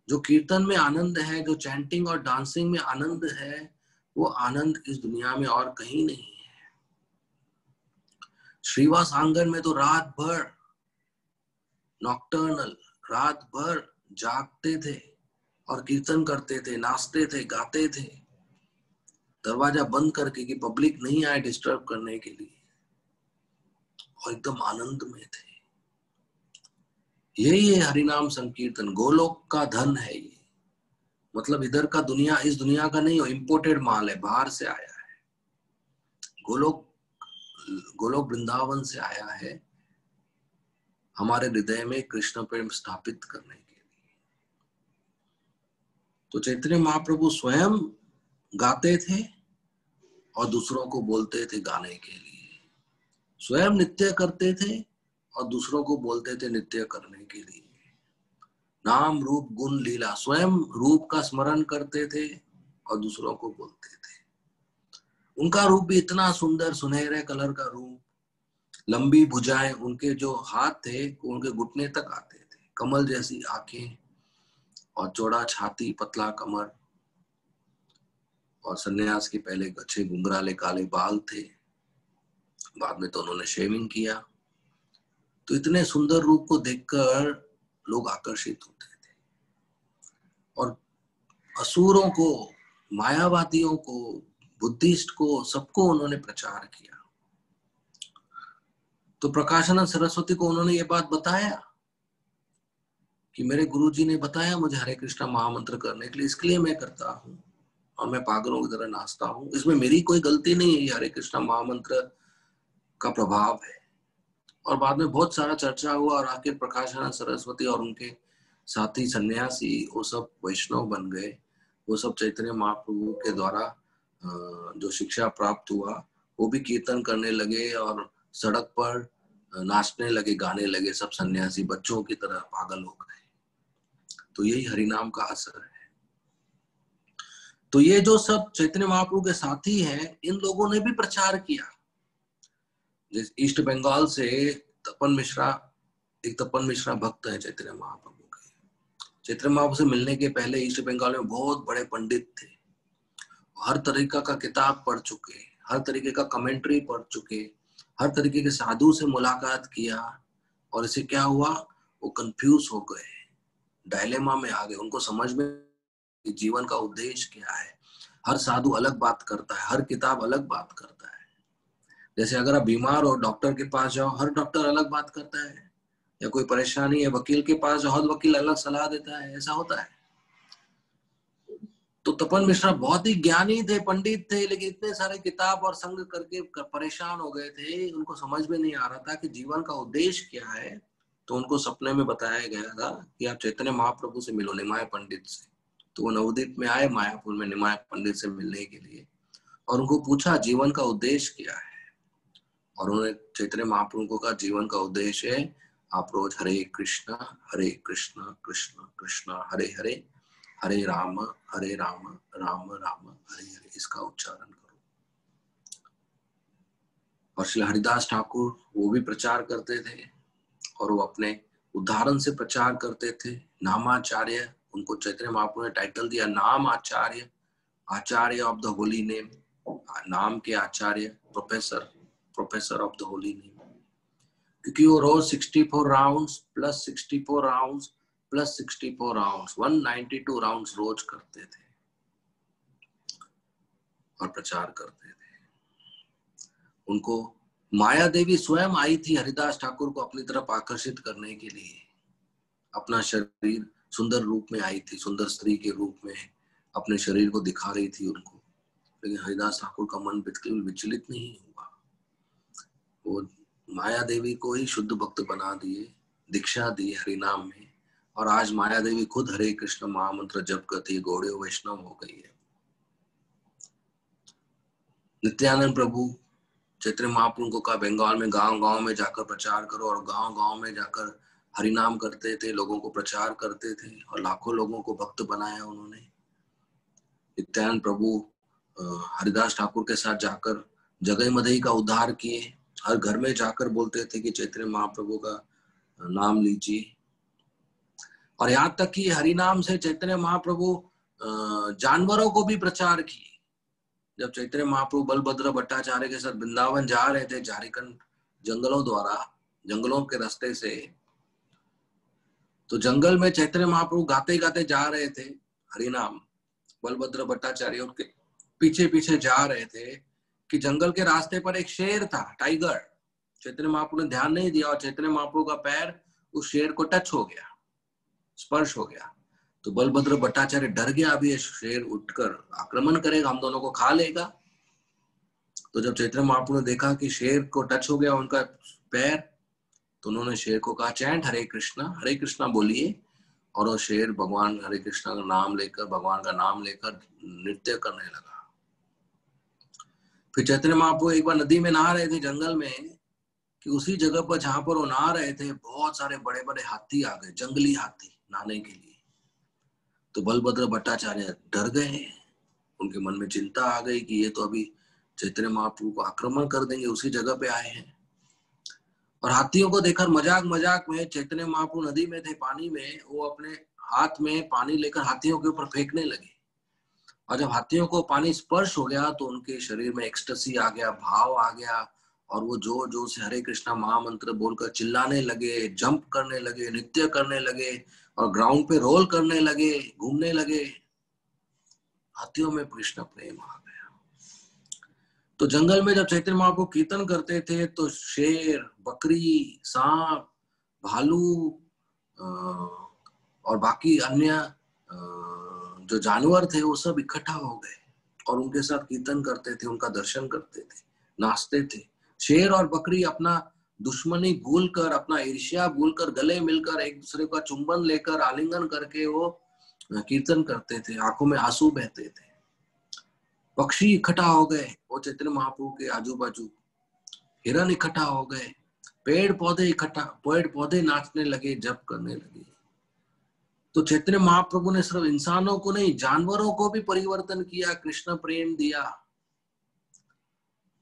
जो कीर्तन में आनंद है, जो चैंटिंग और डांसिंग में आनंद है, वो आनंद इस दुनिया में और कहीं नहीं है। श्रीवास आंगन में तो रात भर नॉक्टर्नल, रात भर जागते थे और कीर्तन करते थे, नाचते थे, गाते थे, दरवाजा बंद करके कि पब्लिक नहीं आए डिस्टर्ब करने के लिए, और एकदम आनंद में थे। यही है हरिनाम संकीर्तन। गोलोक का धन है ये, मतलब इधर का दुनिया, इस दुनिया का नहीं हो, इंपोर्टेड माल है, बाहर से आया है। गोलोक वृंदावन से आया है, हमारे हृदय में कृष्ण प्रेम स्थापित करने के लिए। तो चैतन्य महाप्रभु स्वयं गाते थे और दूसरों को बोलते थे गाने के लिए, स्वयं नृत्य करते थे और दूसरों को बोलते थे नृत्य करने के लिए। नाम रूप गुण लीला, स्वयं रूप का स्मरण करते थे और दूसरों को बोलते थे। उनका रूप भी इतना सुंदर, सुनहरे कलर का रूप, लंबी भुजाएं, उनके जो हाथ थे वो उनके घुटने तक आते थे, कमल जैसी आंखें और चौड़ा छाती, पतला कमर, और सन्यास के पहले अच्छे घुंघराले काले बाल थे, बाद में तो उन्होंने शेविंग किया। तो इतने सुंदर रूप को देखकर लोग आकर्षित होते थे और असुरों को, मायावादियों को, बुद्धिस्ट को, सबको उन्होंने प्रचार किया। तो प्रकाशानंद सरस्वती को उन्होंने ये बात बताया कि मेरे गुरुजी ने बताया मुझे हरे कृष्णा महामंत्र करने के लिए, इसके लिए मैं करता हूँ और मैं पागलों की तरह नाचता हूँ, इसमें मेरी कोई गलती नहीं है, ये हरे कृष्णा महामंत्र का प्रभाव है। और बाद में बहुत सारा चर्चा हुआ और आखिर प्रकाशानंद सरस्वती और उनके साथी सन्यासी वो सब वैष्णव बन गए। वो सब चैतन्य महाप्रभु के द्वारा जो शिक्षा प्राप्त हुआ वो भी कीर्तन करने लगे और सड़क पर नाचने लगे, गाने लगे, सब सन्यासी बच्चों की तरह पागल हो गए। तो यही हरिनाम का असर है। तो ये जो सब चैतन्य महाप्रभु के साथी हैं, इन लोगों ने भी प्रचार किया। ईस्ट बंगाल से तपन मिश्रा, एक तपन मिश्रा भक्त है चैतन्य महाप्रभु के। चैतन्य महाप्रभु से मिलने के पहले ईस्ट बंगाल में बहुत बड़े पंडित थे, हर तरीका का किताब पढ़ चुके, हर तरीके का कमेंट्री पढ़ चुके, हर तरीके के साधु से मुलाकात किया, और इससे क्या हुआ, वो कंफ्यूज हो गए, डायलेमा में आ गए। उनको समझ में जीवन का उद्देश्य क्या है। हर साधु अलग बात करता है, हर किताब अलग बात करता है। जैसे अगर आप बीमार हो, डॉक्टर के पास जाओ, हर डॉक्टर अलग बात करता है, या कोई परेशानी है, वकील के पास जाओ, हर वकील अलग सलाह देता है, ऐसा होता है। तो तपन मिश्रा बहुत ही ज्ञानी थे, पंडित थे, लेकिन इतने सारे किताब और संग करके परेशान हो गए थे, उनको समझ में नहीं आ रहा था कि जीवन का उद्देश्य क्या है। तो उनको सपने में बताया गया था कि आप चैतन्य महाप्रभु से मिलो, निमाय पंडित से। तो वो नवद्वीप में आए, मायापुर में निमाय पंडित से मिलने के लिए, और उनको पूछा जीवन का उद्देश्य क्या है। और उन्होंने चैतन्य महाप्रभु को कहा जीवन का उद्देश्य है आप रोज हरे कृष्णा कृष्ण कृष्ण हरे हरे, हरे राम राम राम हरे हरे, इसका उच्चारण करो। और श्री हरिदास ठाकुर वो भी प्रचार करते थे, और वो अपने उदाहरण से प्रचार करते थे। नामाचार्य, उनको चैतन्य महाप्रभु ने टाइटल दिया नाम Acharya, Acharya of the holy name, नाम के आचार्य, professor of the holy name. क्योंकि वो रोज 64 rounds plus 64 rounds plus 64 rounds, 192 rounds रोज करते थे और प्रचार करते थे। उनको माया देवी स्वयं आई थी हरिदास ठाकुर को अपनी तरफ आकर्षित करने के लिए, अपना शरीर सुंदर रूप में आई थी, सुंदर स्त्री के रूप में अपने शरीर को दिखा रही थी उनको। लेकिन हरिदास ठाकुर का मन बिल्कुल विचलित नहीं हुआ, वो माया देवी को ही शुद्ध भक्त बना दिए, दीक्षा दी हरिनाम में, और आज माया देवी खुद हरे कृष्ण महामंत्र जप करती है, गौड़ीय वैष्णव हो गई है। नित्यानंद प्रभु चैतन्य महाप्रभु को कहा बंगाल में गांव-गांव में जाकर प्रचार करो, और गांव-गांव में जाकर हरिनाम करते थे, लोगों को प्रचार करते थे, और लाखों लोगों को भक्त बनाया उन्होंने। नित्यानंद प्रभु हरिदास ठाकुर के साथ जाकर जगई मदई का उद्धार किए। हर घर में जाकर बोलते थे कि चैतन्य महाप्रभु का नाम लीजिए। और यहाँ तक कि हरि नाम से चैतन्य महाप्रभु जानवरों को भी प्रचार किए। जब चैतन्य महाप्रभु बलभद्र भट्टाचार्य के साथ वृंदावन जा रहे थे झारखंड जंगलों के रास्ते से, तो जंगल में चैतन्य महाप्रभु गाते गाते जा रहे थे हरि नाम। बलभद्र भट्टाचार्य उनके पीछे पीछे जा रहे थे कि जंगल के रास्ते पर एक शेर था, टाइगर। चैतन्य महाप्रभु ने ध्यान नहीं दिया और चैतन्य महाप्रभु का पैर उस शेर को टच हो गया, स्पर्श हो गया। तो बलभद्र भट्टाचार्य डर गया, अभी ये शेर उठकर आक्रमण करेगा, हम दोनों को खा लेगा। तो जब चैतन्य महाप्रभु ने देखा कि शेर को टच हो गया उनका पैर, तो उन्होंने शेर को कहा चैंट हरे कृष्णा बोलिए। और वो शेर भगवान हरे कृष्णा का नाम लेकर, भगवान का नाम लेकर नृत्य करने लगा। फिर चैतन्य महाप्रभु एक बार नदी में नहा रहे थे जंगल में, कि उसी जगह पर जहां पर वो नहा रहे थे बहुत सारे बड़े बड़े हाथी आ गए, जंगली हाथी नहाने के लिए। तो बलभद्र भट्टाचार्य डर गए, उनके मन में चिंता आ गई कि ये तो अभी चैतन्य महाप्रभु को आक्रमण कर देंगे, उसी जगह पे आए हैं। और हाथियों को देखकर मजाक में चैतन्य महाप्रभु नदी में थे, पानी में, वो अपने हाथ में पानी लेकर हाथियों के ऊपर फेंकने लगे। और जब हाथियों को पानी स्पर्श हो गया तो उनके शरीर में एक्सटेसी आ गया, भाव आ गया, और वो जोर जोर से हरे कृष्णा महामंत्र बोलकर चिल्लाने लगे, जंप करने लगे, नृत्य करने लगे और ग्राउंड पे रोल करने लगे, घूमने लगे। हाथियों में कृष्ण प्रेम आ गया। तो जंगल में जब चैतन्य महाप्रभु कीर्तन करते थे तो शेर, बकरी, सांप, भालू और बाकी अन्य जो जानवर थे वो सब इकट्ठा हो गए और उनके साथ कीर्तन करते थे, उनका दर्शन करते थे, नाचते थे। शेर और बकरी अपना दुश्मनी भूलकर, अपना ईर्ष्या भूलकर, गले मिलकर एक दूसरे का चुंबन लेकर, आलिंगन करके वो कीर्तन करते थे, आंखों में आंसू बहते थे। पक्षी इकट्ठा हो गए वो चैतन्य महाप्रभु के आजू बाजू, हिरन इकट्ठा हो गए, पेड़ पौधे नाचने लगे, जप करने लगे। तो चैतन्य महाप्रभु ने सिर्फ इंसानों को नहीं, जानवरों को भी परिवर्तन किया, कृष्ण प्रेम दिया।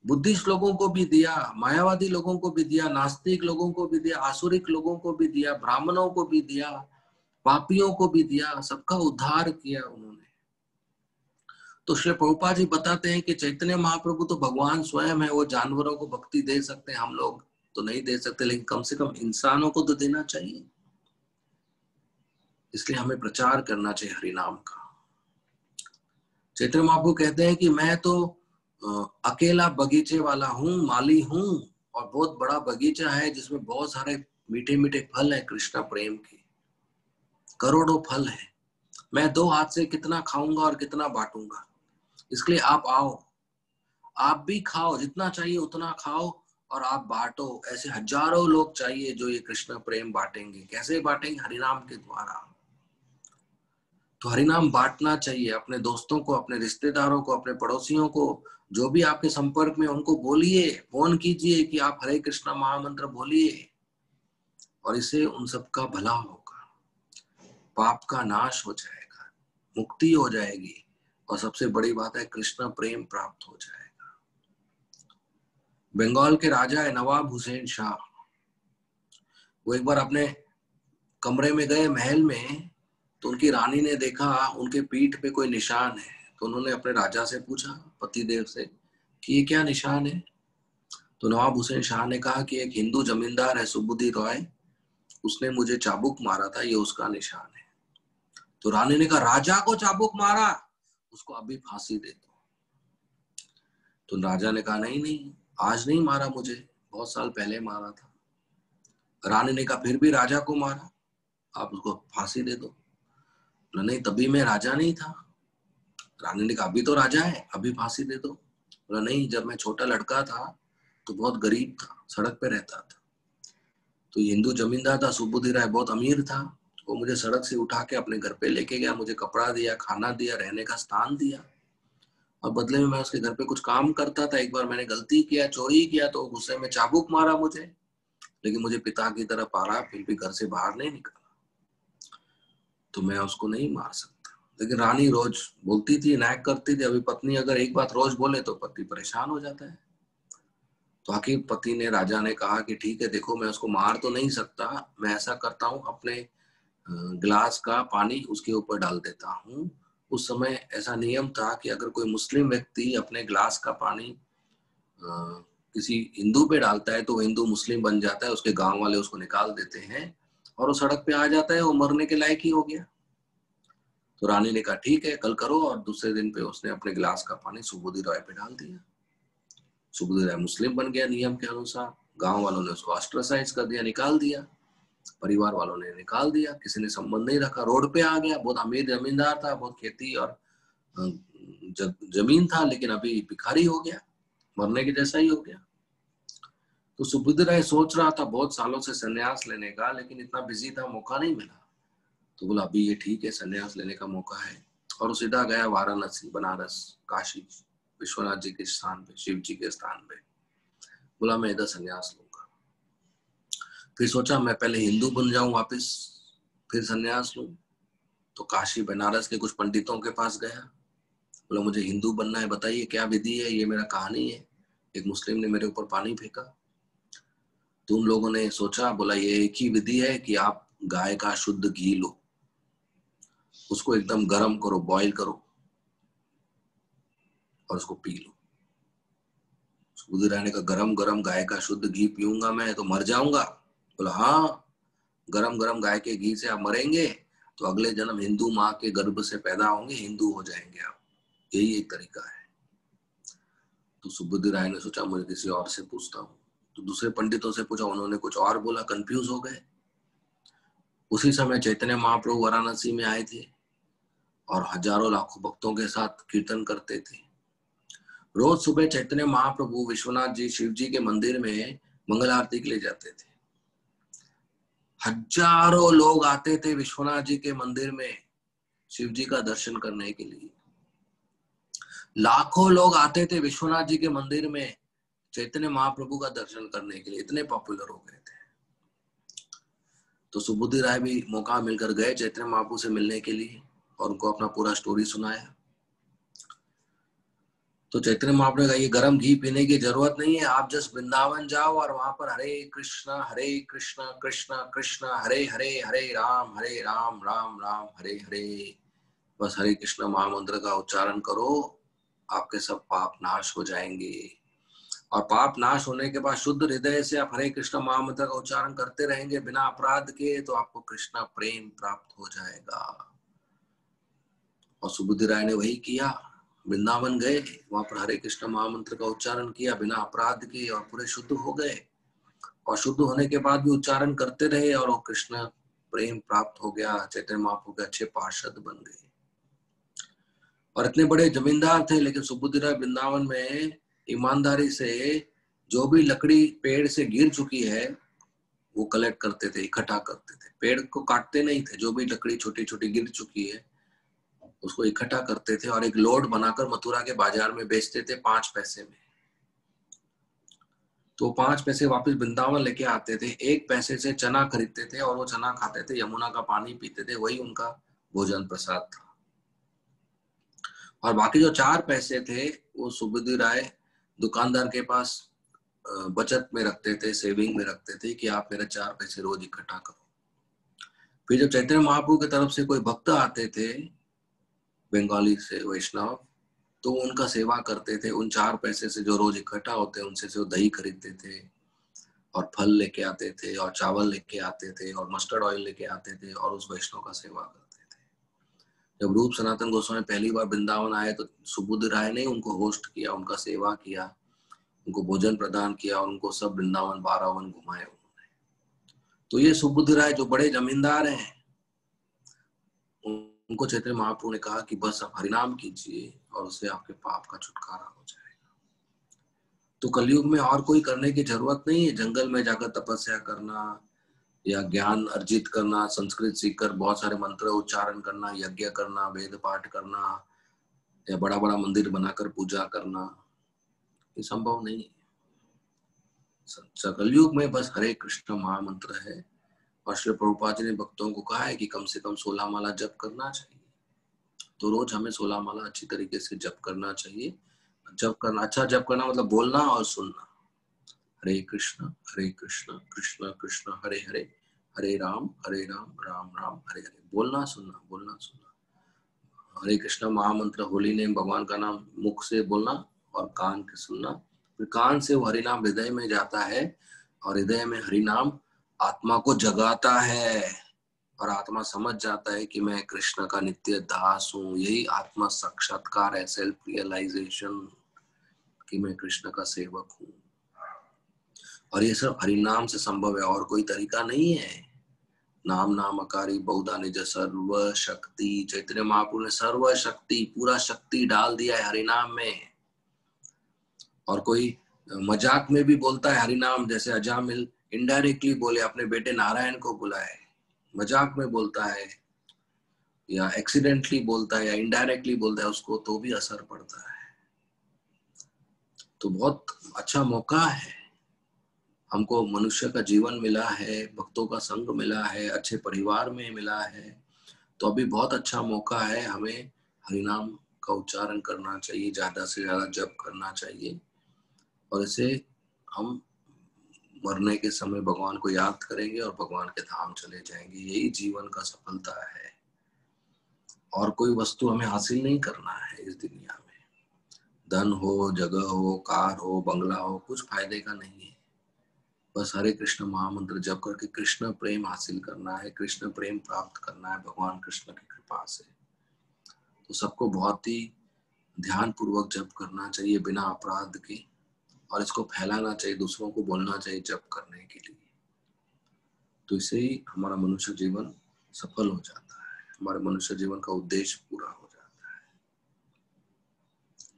बुद्धिस्ट लोगों को भी दिया, मायावादी लोगों को भी दिया, नास्तिक लोगों को भी दिया, आसुरिक लोगों को भी दिया, ब्राह्मणों को भी दिया, पापियों को भी दिया, सबका उद्धार किया उन्होंने। तो श्री प्रभुपाद जी बताते हैं कि चैतन्य महाप्रभु तो भगवान स्वयं है, वो जानवरों को भक्ति दे सकते हैं, हम लोग तो नहीं दे सकते, लेकिन कम से कम इंसानों को तो देना चाहिए। इसलिए हमें प्रचार करना चाहिए हरि नाम का। चैतन्य महाप्रभु कहते हैं कि मैं तो अकेला बगीचे वाला हूँ, माली हूँ, और बहुत बड़ा बगीचा है जिसमें बहुत सारे मीठे मीठे फल है कृष्ण प्रेम के, करोड़ों फल है। मैं दो हाथ से कितना खाऊंगा और कितना बांटूंगा। इसलिए आप आओ, आप भी खाओ, जितना चाहिए उतना खाओ और आप बांटो। ऐसे हजारों लोग चाहिए जो ये कृष्ण प्रेम बांटेंगे। कैसे बांटेंगे? हरिनाम के द्वारा। तो हरिनाम बांटना चाहिए अपने दोस्तों को, अपने रिश्तेदारों को, अपने पड़ोसियों को, जो भी आपके संपर्क में, उनको बोलिए, फोन कीजिए कि आप हरे कृष्णा महामंत्र बोलिए, और इससे उन सबका भला होगा, पाप का नाश हो जाएगा, मुक्ति हो जाएगी, और सबसे बड़ी बात है कृष्ण प्रेम प्राप्त हो जाएगा। बंगाल के राजा है नवाब हुसैन शाह। वो एक बार अपने कमरे में गए महल में, तो उनकी रानी ने देखा उनके पीठ पे कोई निशान है। तो उन्होंने अपने राजा से पूछा, पतिदेव से, कि ये क्या निशान है? तो नवाब हुसैन शाह ने कहा कि एक हिंदू जमींदार है सुबुद्धि रॉय, उसने मुझे चाबुक मारा था, ये उसका निशान है। तो रानी ने कहा, राजा को चाबुक मारा, उसको अभी फांसी दे दो। तो राजा ने कहा, नहीं, आज नहीं मारा मुझे, बहुत साल पहले मारा था। रानी ने कहा, फिर भी राजा को मारा, आप उसको फांसी दे दो। नहीं, तभी मैं राजा नहीं था। रानी ने कहा, अभी तो राजा है, अभी फांसी दे दो। बोला, नहीं, जब मैं छोटा लड़का था तो बहुत गरीब था, सड़क पे रहता था। तो हिंदू जमींदार था सुबुद्धि राय, बहुत अमीर था। वो मुझे सड़क से उठा के अपने घर पे लेके गया, मुझे कपड़ा दिया, खाना दिया, रहने का स्थान दिया, और बदले में मैं उसके घर पे कुछ काम करता था। एक बार मैंने गलती किया, चोरी किया, तो गुस्से में चाबुक मारा मुझे, लेकिन मुझे पिता की तरह पाला, फिर भी घर से बाहर नहीं निकला, तो मैं उसको नहीं मार सकता। लेकिन रानी रोज बोलती थी, नायक करती थी। अभी पत्नी अगर एक बात रोज बोले तो पति परेशान हो जाता है। तो आखिर पति ने, राजा ने कहा कि ठीक है, देखो मैं उसको मार तो नहीं सकता, मैं ऐसा करता हूँ अपने गिलास का पानी उसके ऊपर डाल देता हूँ। उस समय ऐसा नियम था कि अगर कोई मुस्लिम व्यक्ति अपने गिलास का पानी किसी हिंदू पे डालता है तो वो हिंदू मुस्लिम बन जाता है, उसके गांव वाले उसको निकाल देते हैं और वो सड़क पे आ जाता है, वो मरने के लायक ही हो गया। तो रानी ने कहा ठीक है, कल करो। और दूसरे दिन पे उसने अपने गिलास का पानी सुबुद्धि राय पे डाल दिया। सुबुद्धि राय मुस्लिम बन गया नियम के अनुसार। गांव वालों ने उसको ऑस्ट्रासाइज कर दिया, निकाल दिया। परिवार वालों ने निकाल दिया, किसी ने संबंध नहीं रखा, रोड पे आ गया। बहुत अमीर जमींदार था, बहुत खेती और जमीन था, लेकिन अभी भिखारी हो गया, मरने के जैसा ही हो गया। तो सुबुद्धि राय सोच रहा था बहुत सालों से संन्यास लेने का, लेकिन इतना बिजी था, मौका नहीं मिला। तो बोला अभी ये ठीक है, संन्यास लेने का मौका है। और सीधा गया वाराणसी, बनारस, काशी, विश्वनाथ जी के स्थान पे, शिव जी के स्थान पे। बोला मैं इधर संन्यास लूंगा। फिर सोचा मैं पहले हिंदू बन जाऊं वापस, फिर संन्यास लूं। तो काशी बनारस के कुछ पंडितों के पास गया। बोला मुझे हिंदू बनना है, बताइए क्या विधि है, ये मेरा कहानी है, एक मुस्लिम ने मेरे ऊपर पानी फेंका। तो उन लोगों ने सोचा, बोला ये एक ही विधि है कि आप गाय का शुद्ध घी लो, उसको एकदम गर्म करो, बॉईल करो और उसको पी लो। सुबुद्धि राय ने कहा गरम गरम गाय का शुद्ध घी पीऊंगा मैं तो मर जाऊंगा। बोला हाँ, गरम गरम गाय के घी से आप मरेंगे तो अगले जन्म हिंदू माँ के गर्भ से पैदा होंगे, हिंदू हो जाएंगे आप, यही एक तरीका है। तो सुबुद्धि राय ने सोचा मुझे किसी और से पूछता हूँ। तो दूसरे पंडितों से पूछा, उन्होंने कुछ और बोला, कंफ्यूज हो गए। उसी समय चैतन्य महाप्रभु वाराणसी में आए थे और हजारों लाखों भक्तों के साथ कीर्तन करते थे। रोज सुबह चैतन्य महाप्रभु विश्वनाथ जी, शिव जी के मंदिर में मंगल आरती के लिए जाते थे। हजारों लोग आते थे विश्वनाथ जी के मंदिर में शिव जी का दर्शन करने के लिए। लाखों लोग आते थे विश्वनाथ जी के मंदिर में चैतन्य महाप्रभु का दर्शन करने के लिए, इतने पॉपुलर हो गए थे। तो सुबुद्धि राय भी मौका मिलकर गए चैतन्य महाप्रभु से मिलने के लिए और उनको अपना पूरा स्टोरी सुनाया। तो चैतन्य महाप्रभु ने कहा ये गरम घी पीने की जरूरत नहीं है, आप जस्ट वृंदावन जाओ और वहां पर हरे कृष्णा कृष्ण कृष्ण हरे हरे, हरे राम राम राम हरे हरे, बस हरे कृष्ण महामंत्र का उच्चारण करो, आपके सब पाप नाश हो जाएंगे। और पाप नाश होने के बाद शुद्ध हृदय से आप हरे कृष्ण महामंत्र का उच्चारण करते रहेंगे बिना अपराध के, तो आपको कृष्ण प्रेम प्राप्त हो जाएगा। और सुबुद्धि राय ने वही किया, वृंदावन गए, वहां पर हरे कृष्ण महामंत्र का उच्चारण किया बिना अपराध के और पूरे शुद्ध हो गए। और शुद्ध होने के बाद भी उच्चारण करते रहे और वो कृष्ण प्रेम प्राप्त हो गया, चैतन्य महाप्रभु के अच्छे पार्षद बन गए। और इतने बड़े जमींदार थे, लेकिन सुबुद्धि राय वृंदावन में ईमानदारी से जो भी लकड़ी पेड़ से गिर चुकी है वो कलेक्ट करते थे, इकट्ठा करते थे। पेड़ को काटते नहीं थे, जो भी लकड़ी छोटी छोटी गिर चुकी है उसको इकट्ठा करते थे और एक लोड बनाकर मथुरा के बाजार में बेचते थे 5 पैसे में। तो 5 पैसे वापस वृंदावन लेके आते थे, 1 पैसे से चना खरीदते थे और वो चना खाते थे, यमुना का पानी पीते थे, वही उनका भोजन प्रसाद था। और बाकी जो 4 पैसे थे वो सुबुद्धि राय दुकानदार के पास बचत में रखते थे, सेविंग में रखते थे कि आप मेरा 4 पैसे रोज इकट्ठा करो। फिर जब चैतन्य महाप्रभु की तरफ से कोई भक्त आते थे बंगाली से वैष्णव, तो उनका सेवा करते थे। उन 4 पैसे से जो रोज इकट्ठा होते उनसे से वो दही खरीदते थे और फल लेके आते थे और चावल लेके आते थे और मस्टर्ड ऑयल लेके आते थे और उस वैष्णव का सेवा करते थे। जब रूप सनातन गोस्वामी पहली बार वृंदावन आए तो सुबुद्धि राय ने उनको होस्ट किया, उनका सेवा किया, उनको भोजन प्रदान किया और उनको सब वृंदावन 12 वन घुमाए उन्होंने। तो ये सुबुद्धि राय जो बड़े जमींदार हैं, उनको चैतन्य महाप्रभु ने कहा कि बस आप हरिनाम कीजिए और उससे आपके पाप का छुटकारा हो जाएगा। तो कलयुग में और कोई करने की जरूरत नहीं है, जंगल में जाकर तपस्या करना या ज्ञान अर्जित करना, संस्कृत सीखकर बहुत सारे मंत्र उच्चारण करना, यज्ञ करना, वेद पाठ करना या बड़ा बड़ा मंदिर बनाकर पूजा करना, ये संभव नहीं है। कलयुग में बस हरे कृष्ण महामंत्र है। और श्री प्रभुपाद जी ने भक्तों को कहा है कि कम से कम 16 माला जप करना चाहिए। तो रोज हमें 16 माला अच्छी तरीके से जप करना चाहिए। जप करना, अच्छा जप करना मतलब बोलना और सुनना। हरे कृष्ण कृष्ण कृष्ण हरे हरे, हरे राम राम राम हरे हरे। बोलना सुनना, बोलना सुनना। हरे कृष्ण महामंत्र होली नेम, भगवान का नाम मुख से बोलना और कान के सुनना। फिर कान से वो हरि नाम हृदय में जाता है और हृदय में हरि नाम आत्मा को जगाता है और आत्मा समझ जाता है कि मैं कृष्ण का नित्य दास हूँ। यही आत्मा साक्षात्कार है, सेल्फ रियलाइजेशन कि मैं कृष्ण का सेवक हूँ। और ये सब हरि नाम से संभव है, और कोई तरीका नहीं है। नाम नामकारी बहुधा निज सर्व शक्ति, चैतन्य महाप्रभु ने सर्व शक्ति, पूरा शक्ति डाल दिया है हरि नाम में। और कोई मजाक में भी बोलता है हरि नाम, जैसे अजामिल इनडायरेक्टली बोले, अपने बेटे नारायण को बुलाए, मजाक में बोलता है या एक्सीडेंटली बोलता है या इनडायरेक्टली बोलता है उसको, तो भी असर पड़ता है। तो बहुत अच्छा मौका है, हमको मनुष्य का जीवन मिला है, भक्तों का संग मिला है, अच्छे परिवार में मिला है। तो अभी बहुत अच्छा मौका है, हमें हरिनाम का उच्चारण करना चाहिए, ज्यादा से ज्यादा जप करना चाहिए। और इसे हम मरने के समय भगवान को याद करेंगे और भगवान के धाम चले जाएंगे। यही जीवन का सफलता है। और कोई वस्तु हमें हासिल नहीं करना है इस दुनिया में। धन हो, जगह हो, कार हो, बंगला हो, कुछ फायदे का नहीं है। बस हरे कृष्ण महामंत्र जप करके कृष्ण प्रेम हासिल करना है, कृष्ण प्रेम प्राप्त करना है भगवान कृष्ण की कृपा से। तो सबको बहुत ही ध्यान पूर्वक जप करना चाहिए बिना अपराध के, और इसको फैलाना चाहिए, दूसरों को बोलना चाहिए जप करने के लिए। तो इससे ही हमारा मनुष्य जीवन सफल हो जाता है, हमारे मनुष्य जीवन का उद्देश्य पूरा हो जाता है।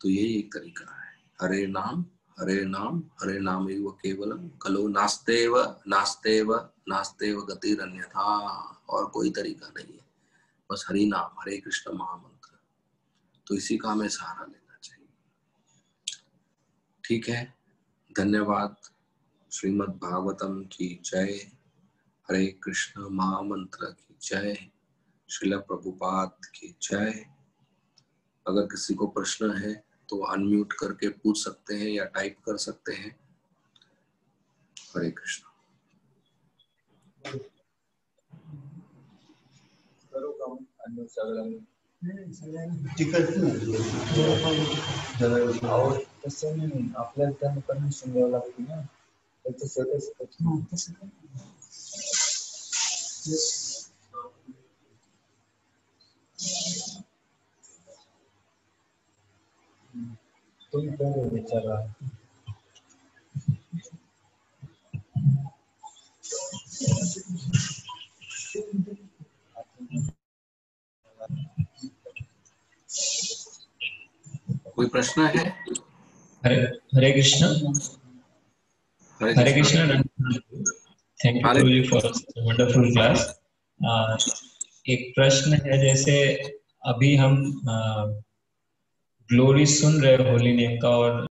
तो यही एक तरीका है, हरे नाम हरे नाम एव केवलम, कलो नास्तेव नास्तेव नास्तेव गतिरन्यथा। और कोई तरीका नहीं है, बस हरि नाम, हरे कृष्ण महामंत्र। तो इसी का हमें सहारा लेना चाहिए। ठीक है, धन्यवाद। श्रीमद् भागवतम की जय, हरे कृष्ण महामंत्र की जय, श्रील प्रभुपाद की जय। अगर किसी को प्रश्न है तो अनम्यूट करके पूछ सकते हैं या टाइप कर सकते हैं। हरे कृष्ण। आपल्याला त्यांना परमिशन द्यावं लागते ना, तुम्ही काय विचारा। कोई प्रश्न है? Hare Krishna. Hare Krishna. Thank you guruji for wonderful class. एक प्रश्न है, जैसे अभी हम ग्लोरी सुन रहे होली नेम का और